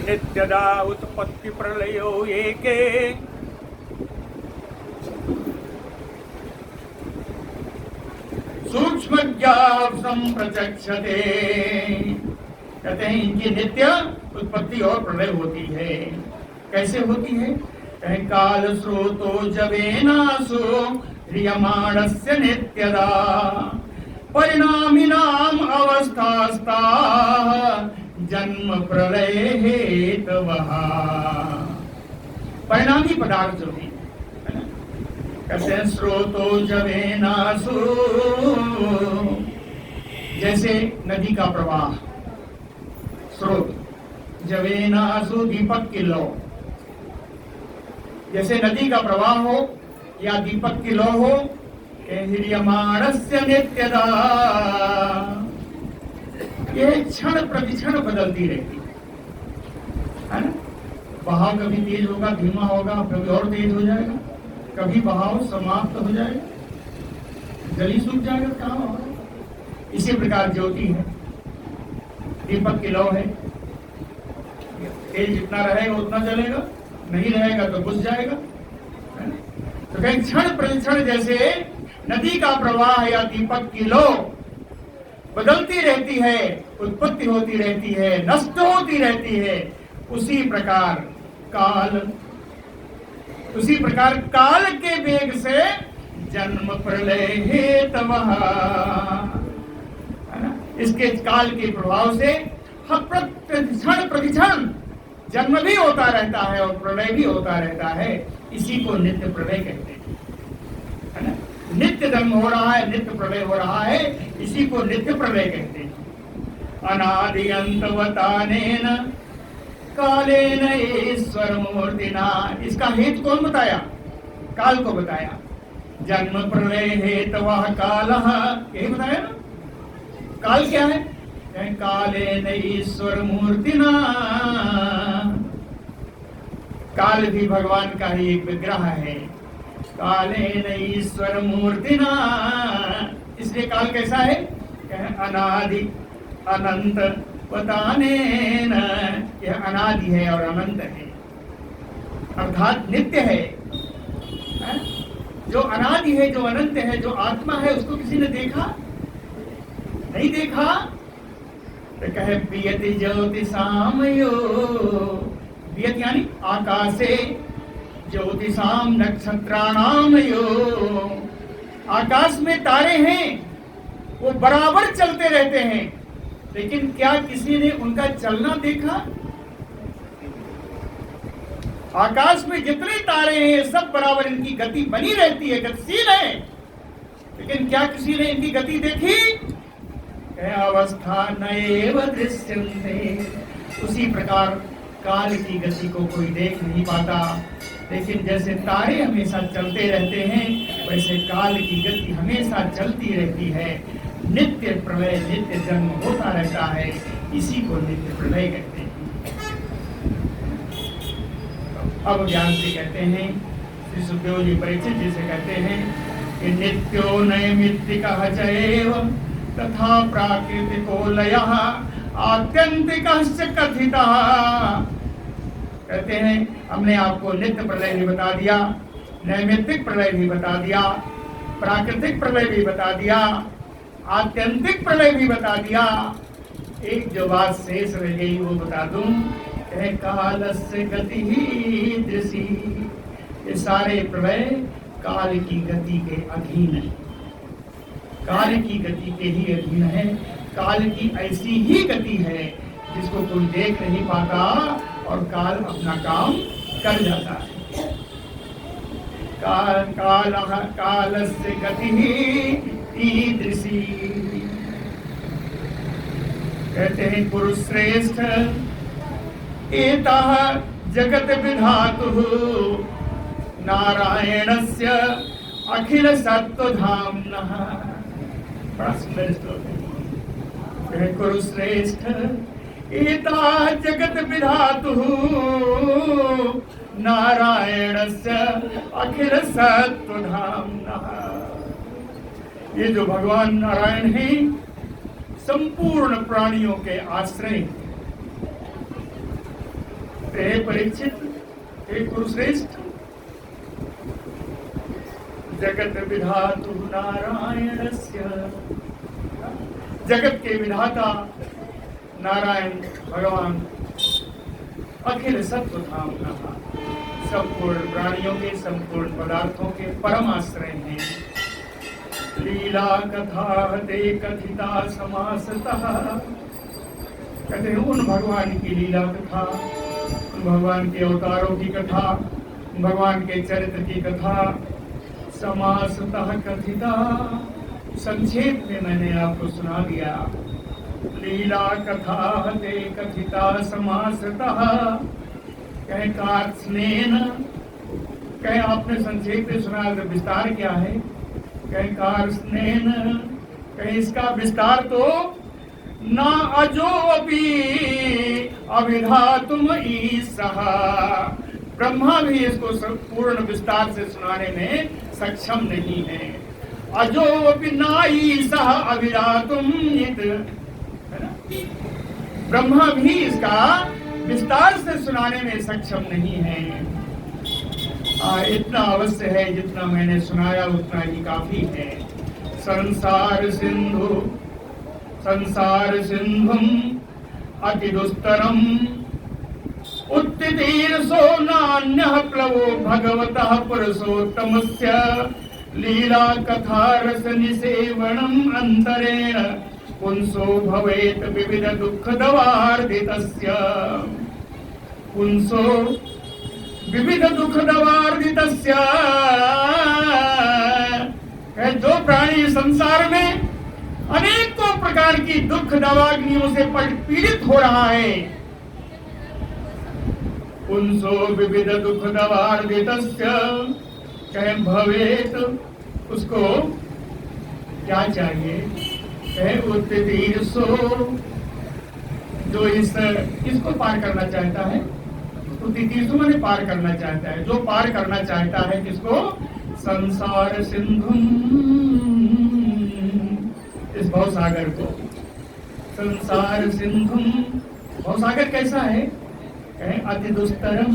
नित्यदा उत्पत्ति प्रलयो एके, सूक्ष्म संप्रचक्षते। कहते हैं इनकी नित्य उत्पत्ति और प्रलय होती है। कैसे होती है? कहें काल स्रोतो जवेनासो ह्रियमाणस्य नित्यदा परिणामिनाम अवस्थास्ता जन्म प्रलय हेतवः। परिणामी पदार्थ जो है, कहते हैं स्रोतो जवेनासु, जैसे नदी का प्रवाह, स्रोत, जवेनासु दीपक की लौ, जैसे नदी का प्रवाह हो या दीपक की लौ हो। ह्रियमाणस्य नित्यदा, ये क्षण प्रतिक्षण बदलती रहती है ना। बहाव कभी तेज होगा, धीमा होगा, कभी और तेज हो जाएगा, कभी बहाव समाप्त हो जाएगा, जली सूख जाएगा, कहाँ होगा। इसी प्रकार ज्योति है, दीपक की लौ है, तेज जितना रहेगा उतना जलेगा, नहीं रहेगा तो बुझ जाएगा। तो कहीं क्षण प्रतिक्षण जैसे नदी का प्रवाह या दीपक की लौ बदलती रहती है, उत्पत्ति होती रहती है, नष्ट होती रहती है, उसी प्रकार काल के वेग से जन्म प्रलय हेतवः, है ना। इसके काल के प्रभाव से क्षण प्रतिक्षण जन्म भी होता रहता है और प्रलय भी होता रहता है। इसी को नित्य प्रलय कहते हैं, है ना। नित्य जन्म हो रहा है, नित्य प्रलय हो रहा है, इसी को नित्य प्रलय कहते हैं। अनादि अंतवतानेन कालेन ईश्वर मूर्तिना, इसका हेतु कौन बताया? काल को बताया। जन्म प्रलय हेतवः कालः, यही बताया ना। काल क्या है? कालेन ईश्वर मूर्तिना, काल भी भगवान का ही एक विग्रह है। कालेन ईश्वर मूर्तिना, इसलिए काल कैसा है? अनादि अनंत वतानेन, यह अनादि है और अनंत है, अर्थात नित्य है। जो अनादि है, जो अनंत है, जो आत्मा है, उसको किसी ने देखा? नहीं देखा। तो कहे पियति ज्योतिषामयो, पियत यानी आकाशे, ज्योतिषाम नक्षत्राणामयो, आकाश में तारे हैं, वो बराबर चलते रहते हैं, लेकिन क्या किसी ने उनका चलना देखा? आकाश में जितने तारे हैं सब बराबर, इनकी गति बनी रहती है, गतिशील है, लेकिन क्या किसी ने इनकी गति देखी? अवस्था नएव दृश्यन्ते, उसी प्रकार काल की गति को कोई देख नहीं पाता, लेकिन जैसे तारे हमेशा चलते रहते हैं, वैसे काल की गति हमेशा चलती रहती है। नित्य प्रलय, नित्य जन्म होता रहता है, इसी को नित्य प्रलय कहते हैं। अब ज्ञान से कहते हैं, श्री सुखदेव जी परिचित जिसे कहते हैं कि नित्यो नैमित्तिकः च एव तथा प्राकृतिको लयः आत्यंतिकश्च कथितः। कहते हैं हमने आपको नित्य प्रलय भी बता दिया, नैमित्तिक प्रलय भी बता दिया, प्राकृतिक प्रलय भी बता दिया, आत्यंतिक प्रलय भी बता दिया। एक जो बात शेष रह गई वो बता दूं, कालस्य गति ही दृषि, ये सारे प्रलय काल की गति के अधीन है, काल की गति के ही अधीन है। काल की ऐसी ही गति है जिसको कोई देख नहीं पाता और काल अपना काम कर जाता है। कालस्य गति ईदृशी, कहते हैं कुरुश्रेष्ठ एतः जगत विधातुः नारायणस्य अखिल सत्वधाम्नः। बड़ा सुंदर श्लोक है। कुरु श्रेष्ठ एता जगत विधातुः नारायणस्य अखिल सत्वधाम्नः। ये जो भगवान नारायण हैं संपूर्ण प्राणियों के आश्रय। हे परीक्षित, हे कुरुश्रेष्ठ, जगत विधातु नारायणस्य, जगत के विधाता नारायण भगवान अखिल सत्वधाम्नः, संपूर्ण प्राणियों के, संपूर्ण पदार्थों के परम आश्रय हैं। लीला कथा ते कथिता समासतः। कहते हैं उन भगवान की लीला कथा, उन भगवान के अवतारों की कथा, भगवान के चरित्र की कथा समासतः कथिता, संक्षेप में मैंने आपको सुना दिया। लीला कथा ते कथिता समासतः, कहे कार्त्स्नेन, कहे आपने संक्षेप में सुना, तो विस्तार क्या है? कहे कार्त्स्नेन, कहे इसका विस्तार तो ना अजो अपि अविधातुम ईशः, ब्रह्मा भी इसको पूर्ण विस्तार से सुनाने में सक्षम नहीं है। अजो अपि ना ईशः अविधातुम, है ना, ब्रह्मा भी इसका विस्तार से सुनाने में सक्षम नहीं है। इतना अवश्य है, जितना मैंने सुनाया उतना ही काफी है। संसार सिंधुम अति दुस्तरम उत्तीर्षो नान्यः प्लवो भगवतः पुरुषोत्तमस्य लीला कथा रस निसेवनम अंतरेण पुंसो भवेत विविध दुःख दवार्दितस्य। पुंसो विविध दुःख दवार्दितस्य, जो प्राणी संसार में अनेकों प्रकार की दुख दवाग्नियों से पीड़ित हो रहा है, पुंसो विविध दुःख दवार्दितस्य, कहे भवेत, उसको क्या चाहिए? कहे उत्तीर्षो, जो इसको पार करना चाहता है, उत्तीर्षो मैंने पार करना चाहता है, जो पार करना चाहता है किसको? संसार सिंधुम, इस भवसागर को। संसार सिंधुम, भवसागर कैसा है? अति दुस्तरम,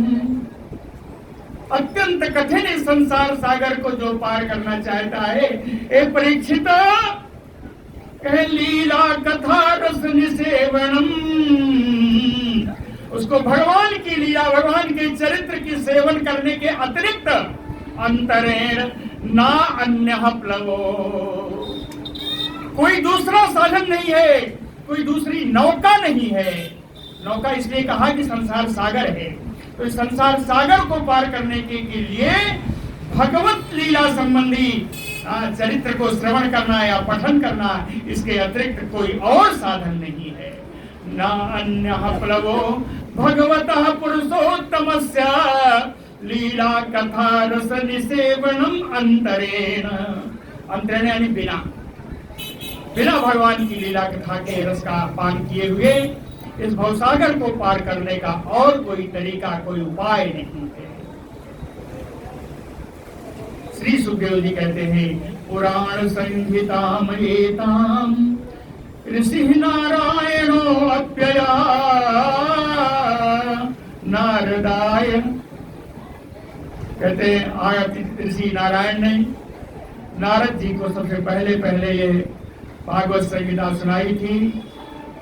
अत्यंत कठिन इस संसार सागर को जो पार करना चाहता है, एक परीक्षित, कहे लीला कथा रस निसेवनम, उसको भगवान की लीला, भगवान के चरित्र की सेवन करने के अतिरिक्त अंतरेण ना अन्यः प्लवो, कोई दूसरा साधन नहीं है, कोई दूसरी नौका नहीं है। नौका इसलिए कहा कि संसार सागर है, तो इस संसार सागर को पार करने के लिए भगवत लीला संबंधी चरित्र को श्रवण करना या पठन करना, इसके अतिरिक्त कोई और साधन नहीं है। न अन्यः प्लवो भगवतः पुरुषोत्तमस्य लीला कथा रस निसेवनम अंतरेण, अंतरेण यानी बिना भगवान की लीला कथा के रस का पान किए हुए इस भवसागर को पार करने का और कोई तरीका, कोई उपाय नहीं है। श्री सुखदेव जी कहते हैं, पुराण संहिताम एताम ऋषि नारायणो अप्यया नारदाय, कहते हैं आयत ऋषि नारायण ने नारद जी को सबसे पहले ये भागवत संहिता सुनाई थी।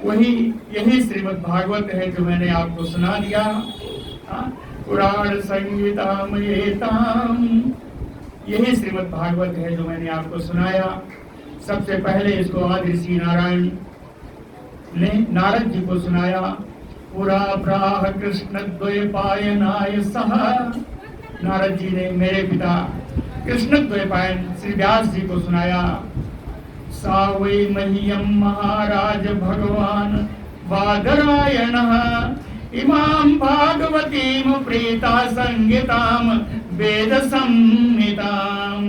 यही श्रीमद् भागवत है जो मैंने आपको सुना दिया। पुराण संहिताम एताम, यही श्रीमद् भागवत है जो मैंने आपको सुनाया। सबसे पहले इसको आदि ऋषि नारायण ने नारद जी को सुनाया। पुरा प्राह कृष्ण द्वैपायनाय सह, नारद जी ने मेरे पिता कृष्ण द्वैपायन श्री व्यास जी को सुनाया। सा वै मह्यम महाराज भगवान बादरायणः इमां भागवतीं प्रीता संहितां वेद संहितां।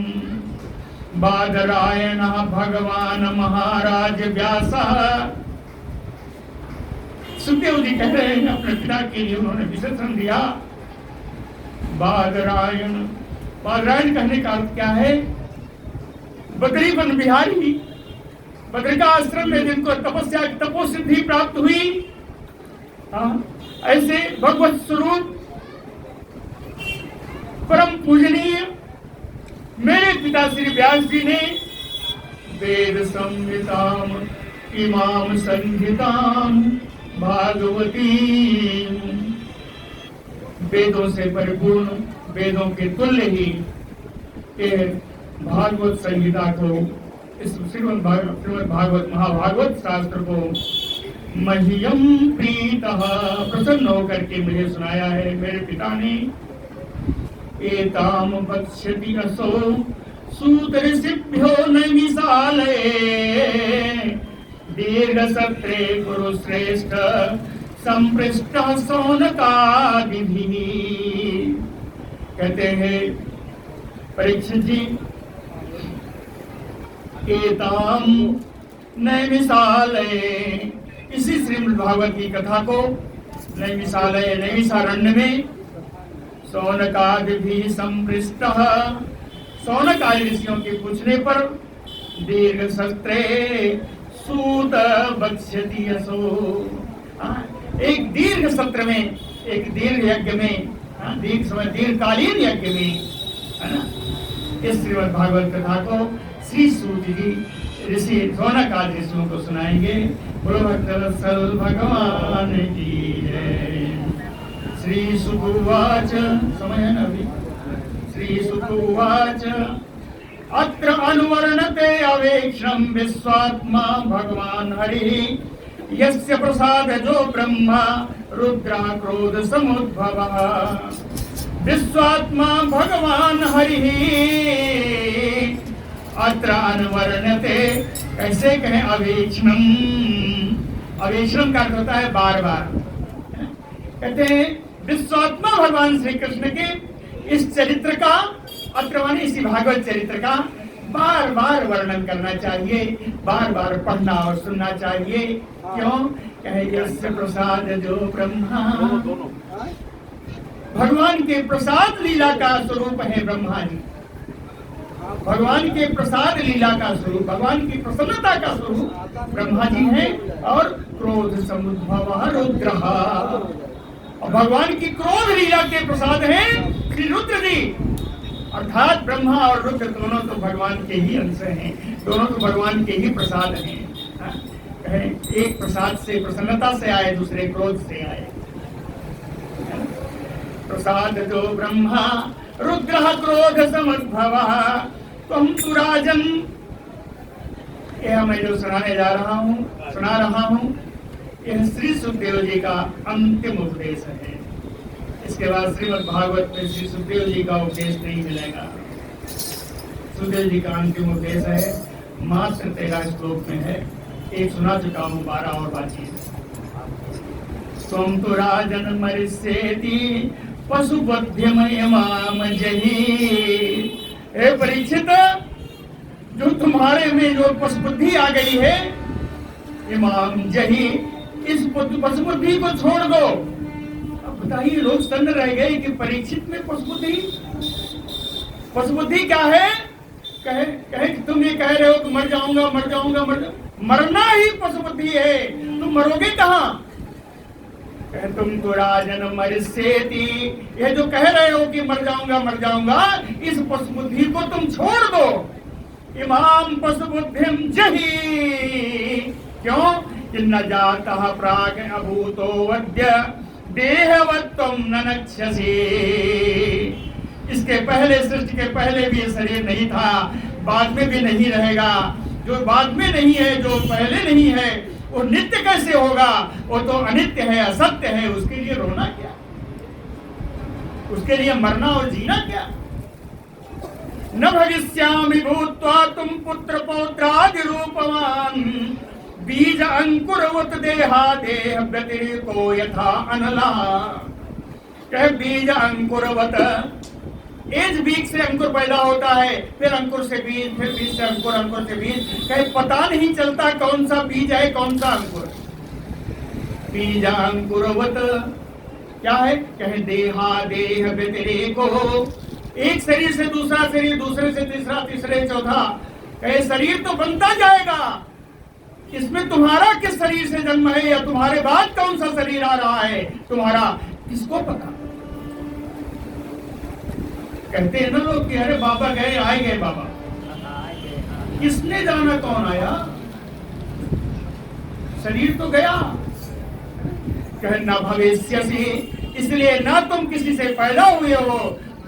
बादरायणः भगवान महाराज व्यासः। सुखदेव जी कह रहे हैं अपने पिता के लिए उन्होंने विशेषण दिया बादरायण। बादरायण कहने का अर्थ क्या है? बद्री वन बिहारी, बद्रिका आश्रम में जिनको तपस्या तपोसिद्धि प्राप्त हुई, ऐसे भगवत स्वरूप परम पूजनीय मेरे पिता श्री व्यास जी ने वेद संहिताम इमाम संहिताम भागवती, वेदों से परिपूर्ण, वेदों के तुल्य ही भागवत संहिता को, इस श्रीमद् भागवत महाभागवत शास्त्र को मह्यम प्रीतः प्रसन्न होकर के मुझे सुनाया है मेरे पिता ने। एताम वक्ष्यति असो सूत ऋषिभ्यो नैमिषालये दीर्घ सत्रे गुरु श्रेष्ठ संपृष्ट शौनकादिभिः। कहते हैं परीक्षित जी, एताम नैमिषालये, इसी श्रीमद् भागवत की कथा को नैमिषालय नैमिषारण्य में शौनकादिभिः संपृष्टः, शौनक आदि ऋषियों के पूछने पर दीर्घ सत्रे सूत वक्ष्यति असो, एक दीर्घ सत्र में, एक दीर्घ यज्ञ में, दीर्घ समय दीर्घकालीन यज्ञ में, है ना, इस श्रीमद् भागवत कथा को श्री सूत जी ऋषि शौनक आदि ऋषियों को सुनाएंगे। बोलो भक्तवत्सल भगवान की जय। श्री सुक उवाच, समय है ना अभी, श्री सुक उवाच अत्र अनुवर्णते अवेक्षम विश्वात्मा भगवान हरिः यस्य प्रसादजो ब्रह्मा रुद्रा क्रोध समुद्भवः। विश्वात्मा भगवान हरिः अत्र अनुवर्णते, कैसे कहें अवेक्षणम, अवेक्षणम का अर्थ होता है बार बार। कहते हैं विश्वात्मा भगवान श्री कृष्ण के इस चरित्र का, अत्र माने इसी भागवत चरित्र का बार बार वर्णन करना चाहिए, बार बार पढ़ना और सुनना चाहिए। क्यों? कहे यस्य प्रसाद जो ब्रह्मा, भगवान के प्रसाद लीला का स्वरूप है ब्रह्मा जी, भगवान के प्रसाद लीला का स्वरूप, भगवान की प्रसन्नता का स्वरूप ब्रह्मा जी हैं। और क्रोध समुद्भवः रुद्रः, और भगवान की क्रोध लीला के प्रसाद हैं श्री रुद्र जी, अर्थात ब्रह्मा और रुद्र दोनों तो भगवान के ही अंश हैं, दोनों तो भगवान के ही प्रसाद हैं। एक प्रसाद से प्रसन्नता से आए, दूसरे क्रोध से आए। प्रसाद जो ब्रह्मा रुद्र क्रोध समुद्भवः त्वं तु राजन, यह मैं जो सुना रहा हूँ यह श्री सुखदेव जी का अंतिम उपदेश है। इसके बाद श्रीमद् भागवत में श्री सुखदेव जी का उपदेश नहीं मिलेगा। सुखदेव जी का अंतिम उपदेश है, मात्र 13 श्लोक में है, एक सुना चुका हूँ, 12 और बाकी है। त्वं तु राजन मरिष्येति पशुपध्यमय माम जहि। हे परीक्षित, जो तुम्हारे में जो पशुबुद्धि आ गई है, इमाम जही, इस पशुबुद्धि को छोड़ दो। अब बताइए, लोग सन्न रह गए कि परीक्षित में पशुबुद्धि, पशुबुद्धि क्या है? कहे कि तुम ये कह रहे हो कि मर जाऊंगा मर जाऊंगा मरना ही पशुबुद्धि है, तुम मरोगे कहाँ? तुम तो राजन मरिष्येति, यह जो कह रहे हो कि मर जाऊंगा, इस पशुबुद्धि को तुम छोड़ दो। इमाम पशुबुद्धिम जहि, क्यों? न जातः प्राग अभूतो वद्य देहवत्वं न नक्ष्यसि। इसके पहले, सृष्टि के पहले भी ये शरीर नहीं था, बाद में भी नहीं रहेगा। जो बाद में नहीं है, जो पहले नहीं है, वो नित्य कैसे होगा? वो तो अनित्य है, असत्य है। उसके लिए रोना क्या? उसके लिए मरना और जीना क्या? न भविष्यामि भूत्वा तुम पुत्र पौत्रादि रूपवान बीज अंकुरवत देहा देह व्यतिरेको यथा अनला। कहे बीज अंकुरवत, एक बीज से अंकुर पैदा होता है, फिर अंकुर से बीज, फिर बीज से अंकुर, अंकुर से बीज। कहे पता नहीं चलता कौन सा बीज है कौन सा अंकुर। बीज अंकुरवत क्या है? कहे देहा देह व्यतिरेको, एक शरीर से दूसरा शरीर, दूसरे से तीसरा, तीसरे चौथा। कहे शरीर तो बनता जाएगा, इसमें तुम्हारा किस शरीर से जन्म है या तुम्हारे बाद कौन सा शरीर आ रहा है तुम्हारा, किसको पता। कहते हैं ना लोग कि अरे बाबा गए आए गए बाबा, किसने जाना कौन आया, शरीर तो गया। कहे न भविष्य से, इसलिए ना तुम किसी से पैदा हुए हो,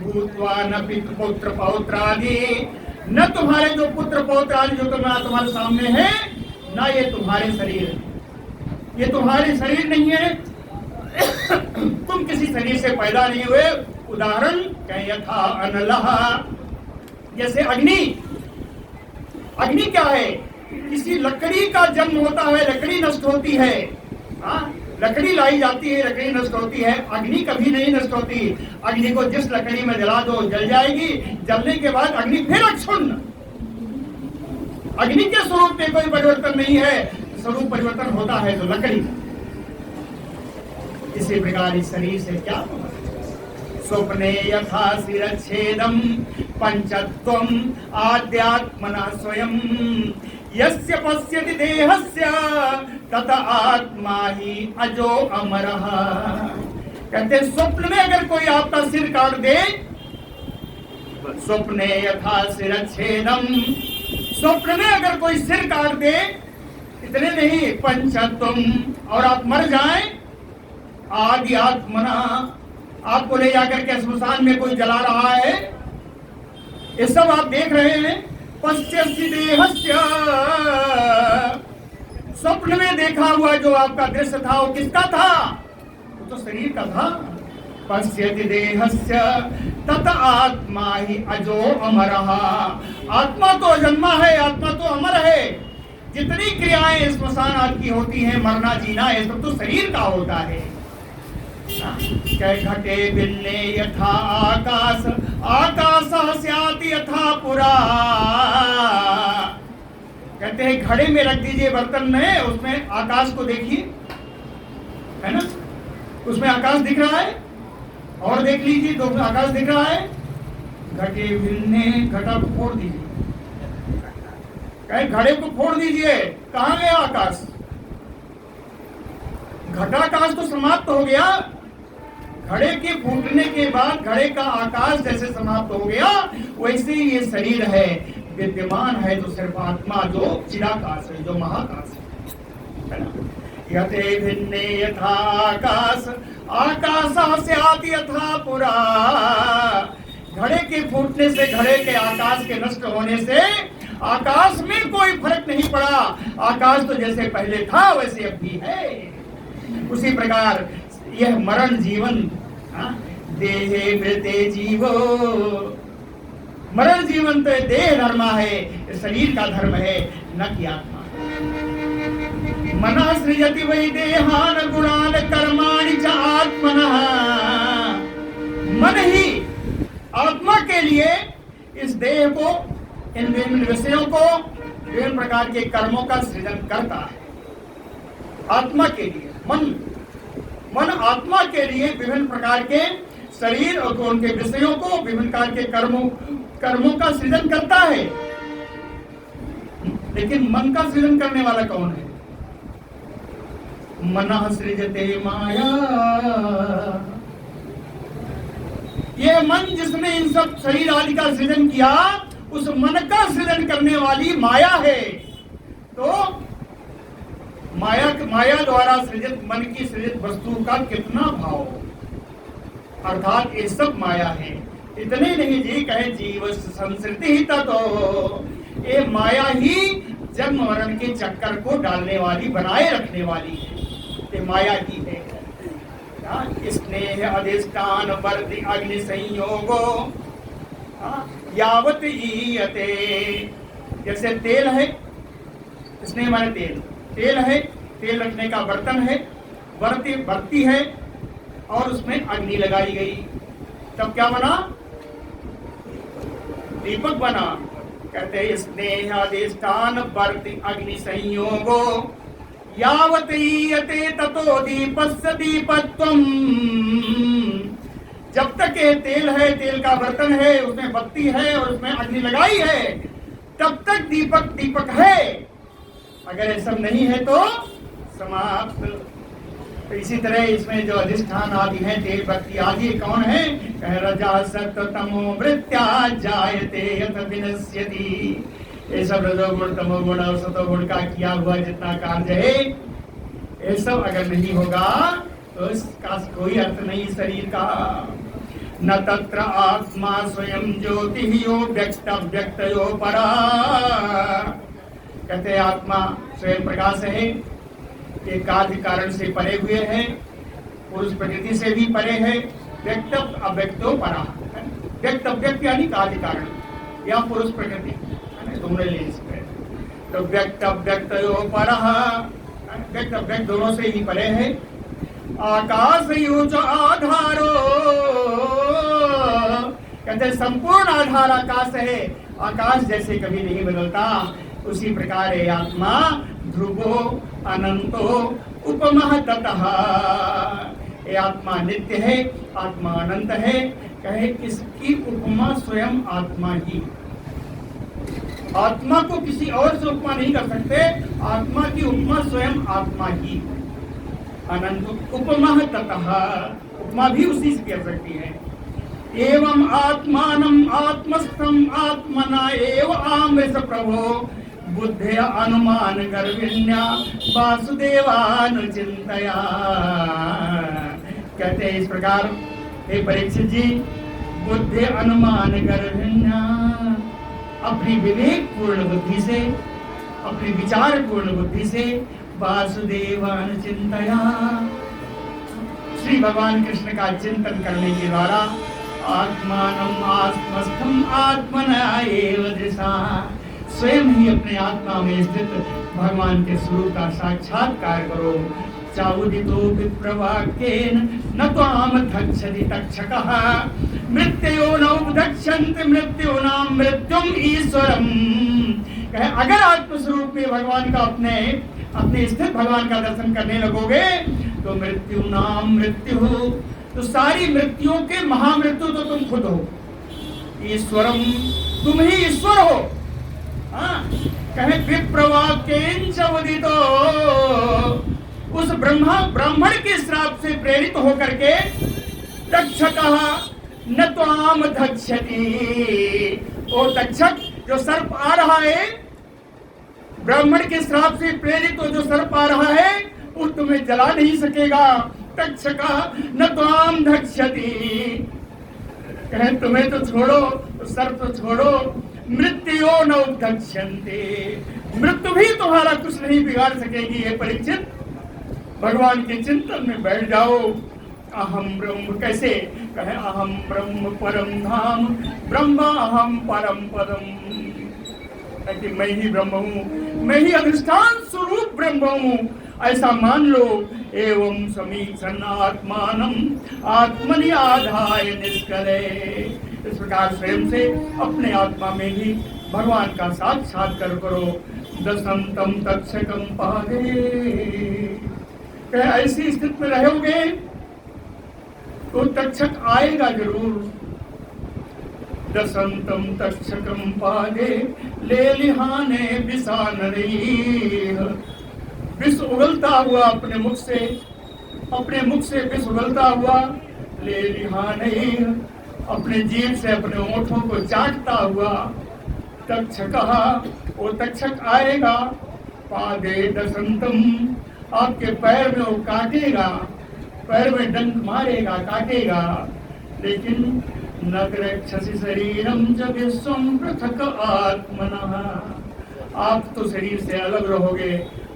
भूतवा न पुत्र पौत्र आदि, न तुम्हारे जो पुत्र पौत्र आदि जो तुम्हारे सामने है, ना ये तुम्हारे शरीर है, ये तुम्हारे शरीर नहीं है। तुम किसी शरीर से पैदा नहीं हुए। उदाहरण कहें यथा अनलह, जैसे अग्नि। अग्नि क्या है? किसी लकड़ी का जन्म होता है, लकड़ी नष्ट होती है, लकड़ी लाई जाती है, लकड़ी नष्ट होती है। अग्नि कभी नहीं नष्ट होती। अग्नि को जिस लकड़ी में जला दो जल जाएगी, जलने के बाद अग्नि फिर अक्षुण्ण। अग्नि के स्वरूप में कोई परिवर्तन नहीं है, स्वरूप परिवर्तन होता है तो लकड़ी। इसी प्रकार इस शरीर से क्या स्वप्ने यथा शिरच्छेदम पंचत्वम आद्यात्मना स्वयं यस्य पश्यति देहस्य तत आत्मा ही अजो अमरः। कहते स्वप्न में अगर कोई आपका सिर काट दे, स्वप्ने यथा शिरच्छेदम, स्वप्न में अगर कोई सिर काट दे, इतने नहीं पंचत्वम, और आप मर जाएं, आदि आत्मना, आपको ले जाकर के श्मशान में कोई जला रहा है, ये सब आप देख रहे हैं। पश्यति देहस्य, स्वप्न में देखा हुआ जो आपका दृश्य था वो किसका था? वो तो शरीर का था। पश्यति देहस्य तत आत्मा ही अजो अमरः, आत्मा तो अजन्मा है, आत्मा तो अमर है। जितनी क्रियाएं स्मशान आदि की होती हैं, मरना जीना, ये सब तो शरीर का होता है। घटे बिन्ने यथा आकाश, आकाशः स्याति यथा पुरा। कहते हैं घड़े में रख दीजिए बर्तन में, उसमें आकाश को देखिए, है ना, उसमें आकाश दिख रहा है, और देख लीजिए तो आकाश दिख रहा है। घटे बिन्ने, घटा को फोड़ दीजिए, कहे घड़े को फोड़ दीजिए, कहाँ गया आकाश? घटाकाश तो समाप्त हो गया। घड़े के फूटने के बाद घड़े का आकाश जैसे समाप्त हो गया, वैसे ही ये शरीर है, विद्यमान है तो सिर्फ आत्मा जो चिराकाश है, जो महाकाश है ना। यते भिन्ने यथा आकाश, आकाशः स्याति यथा पुरा। घड़े के फूटने से, घड़े के आकाश के नष्ट होने से आकाश में कोई फर्क नहीं पड़ा। आकाश तो जैसे पहले था वैसे अब भी है। उसी प्रकार यह मरण जीवन, देहे मृते जीवो, मरण जीवन तो देह धर्म है, शरीर का धर्म है, न कि आत्मा। मनः सृजति वै देहान गुणान कर्माणि च आत्मनः। मन ही आत्मा के लिए इस देह को, इन विभिन्न विषयों को, विभिन्न प्रकार के कर्मों का सृजन करता है। आत्मा के लिए मन आत्मा के लिए विभिन्न प्रकार के शरीर और उनके विषयों को, विभिन्न प्रकार के कर्मों का सृजन करता है। लेकिन मन का सृजन करने वाला कौन है? मनः सृजते माया। ये मन जिसने इन सब शरीर आदि का सृजन किया, उस मन का सृजन करने वाली माया है। तो माया द्वारा सृजित मन की सृजित वस्तु का कितना भाव, अर्थात ये सब माया है। इतने नहीं जी, कहे जीव संसृति ही तो ये माया ही जन्म मरण के चक्कर को डालने वाली, बनाए रखने वाली है, ये माया ही है। स्नेह अधिष्ठान वर्ति अग्नि संयोगो यावत ईयते। जैसे तेल है, स्नेह माने तेल, तेल है, तेल रखने का बर्तन है, बर्ती है और उसमें अग्नि लगाई गई, तब क्या बना? दीपक बना। कहते हैं स्नेहाधिष्ठान बर्ति अग्नि संयोगो यावत ईयते ततो दीपस्य दीपत्वम। जब तक ये तेल है, तेल का बर्तन है, उसमें बत्ती है और उसमें अग्नि लगाई है, तब तक दीपक दीपक है। अगर ये सब नहीं है तो समाप्त। तो इसी तरह इसमें जो अधिष्ठान आदि है, तेल बत्ती आदि कौन है? कह रजा सत्व तमो वृत्त्या जायते यथ विनश्यति। ये सब रजोगुण तमोगुण और सतोगुण का किया हुआ जितना कार्य है, ये सब अगर नहीं होगा तो इसका कोई अर्थ नहीं शरीर का। न तत्र आत्मा स्वयं ज्योति यो व्यक्त व्यक्तयो परा। कहते हैं आत्मा स्वयं प्रकाश है, ये कार्य कारण से परे हुए है, पुरुष प्रकृति से भी परे है, व्यक्त अव्यक्तो परा। व्यक्त अव्यक्त यानी कार्य कारण या पुरुष प्रकृति दोनों ले इसमें। तो व्यक्त अव्यक्तयो परा, व्यक्त अव्यक्त दोनों से ही परे है। आकाश युच आधारो, कहते संपूर्ण आधार आकाश है, आकाश जैसे कभी नहीं बदलता, उसी प्रकार है आत्मा ध्रुवो अनंतो उपमः ततः। ये आत्मा नित्य है, आत्मा अनंत है। कहे इसकी उपमा स्वयं आत्मा ही। आत्मा को किसी और से उपमा नहीं कर सकते, आत्मा की उपमा स्वयं आत्मा ही। अनंत उपमः ततः, उपमा भी उसी से कर सकती है। एवं आत्मानम् आत्मस्थं आत्मना एव आमृत प्रभो बुद्धे अनुमान गर्भिण्या वासुदेवानुचिंतया। कहते हैं इस प्रकार, हे परीक्षित जी, बुद्धि अनुमान गर्भिण्या, अपनी विवेक पूर्ण बुद्धि से, अपनी विचार पूर्ण बुद्धि से वासुदेवानुचिंतया, श्री भगवान कृष्ण का चिंतन करने के द्वारा आत्मानम् आत्मस्थं आत्मना एव दृशा, स्वयं ही अपने आत्मा में स्थित भगवान के स्वरूप का साक्षात्कार करो। चाउदितो विप्रवाक्येन न त्वाम धक्षति तक्षकः मृत्यो न उपधक्षन्ति मृत्युनां मृत्युम ईश्वरम। कहे अगर आत्मस्वरूप में भगवान का अपने स्थित भगवान का दर्शन करने लगोगे तो मृत्युनाम मृत्यु, तो सारी मृत्युओं के महामृत्यु तो तुम खुद हो। ईश्वरम, तुम ही ईश्वर हो। कहे विप्रवाक्येन उदितो, उस ब्राह्मण के श्राप से प्रेरित होकर के तक्षकः न त्वाम धक्षति, ओ तक्षक जो सर्प आ रहा है, ब्राह्मण के श्राप से प्रेरित हो जो सर्प आ रहा है, वो तुम्हें जला नहीं सकेगा। तक्षकः न त्वाम धक्षति, कहे तुम्हें तो छोड़ो, सर्प तो छोड़ो, मृत्यो न उपधक्षन्ते, मृत्यु भी तुम्हारा कुछ नहीं बिगाड़ सकेगी। ये परीक्षित, भगवान के चिंतन में बैठ जाओ। अहम ब्रह्म, कैसे कहे अहम ब्रह्म परम धाम ब्रह्म अहम परम पदम, कि मैं ही ब्रह्म हूँ, मैं ही अधिष्ठान स्वरूप ब्रह्म हूँ, ऐसा मान लो। एवं समीक्षण आत्मानम आत्मनि आधाय निष्कले, इस प्रकार स्वयं से अपने आत्मा में ही भगवान का साक्षात्कार करो। दशंतम तक्षकम पादे, ऐसी स्थिति में रहोगे तो तक्षक आएगा जरूर। दशंतम तक्षकम पादे ले लिहाने विषानरी, विष उगलता हुआ अपने मुख से विष उगलता हुआ, ले लिहाने, अपने जीभ से अपने ओठों को चाटता हुआ। तक्षकः, वो तक्षक आएगा। पादे दशंतम, आपके पैर में वो काटेगा, पैर में डंक मारेगा, काटेगा। लेकिन न रक्षसि शरीरम च विश्वम पृथक आत्मनः, आप तो शरीर से अलग रहोगे,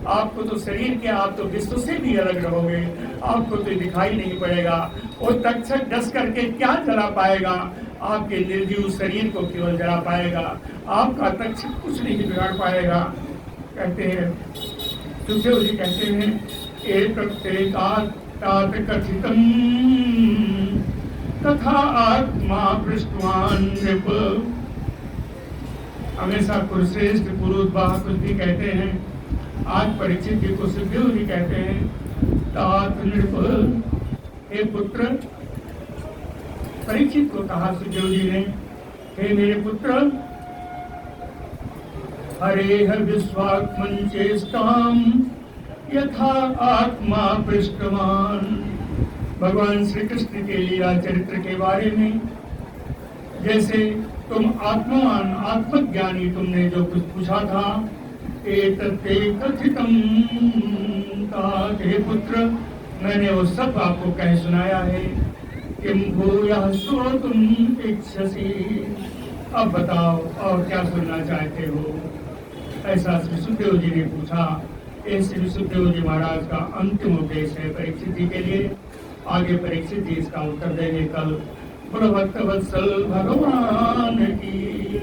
आपको तो शरीर के, आप तो विश्व से भी अलग रहोगे, आपको तो दिखाई नहीं पड़ेगा। और तक्षक डस करके क्या जला पाएगा? आपके निर्जीव शरीर को केवल जला पाएगा, आपका तक्षक कुछ नहीं बिगाड़ पाएगा। कहते हैं सुखदेव जी कहते हैं एतत्तेतात कथितम तथा आत्मा पृष्ठवान नृप। हमेशा कुरुश्रेष्ठ पुरुषवाह कुछ भी कहते हैं, आज परीक्षित जी को सुखदेव जी कहते हैं तात नृप, हे पुत्र। परीक्षित को कहा सुखदेव जी ने, हे मेरे पुत्र, हरेह विश्वात्मन चेष्टाम यथा आत्मा पृष्ठवान। भगवान श्री कृष्ण के लीला चरित्र के बारे में, जैसे तुम आत्मवान आत्मज्ञानी तुमने जो कुछ पूछा था, एतत्ते कथितम तात, हे पुत्र, मैंने वो सब आपको कह सुनाया है। किम भूयः श्रोतुम इच्छसि, अब बताओ और क्या सुनना चाहते हो। ऐसा श्री सुखदेव जी ने पूछा। ये श्री सुखदेव जी महाराज का अंतिम उपदेश है परीक्षित जी के लिए। आगे परीक्षित जी इसका उत्तर देंगे कल। बोलो भक्तवत्सल भगवान की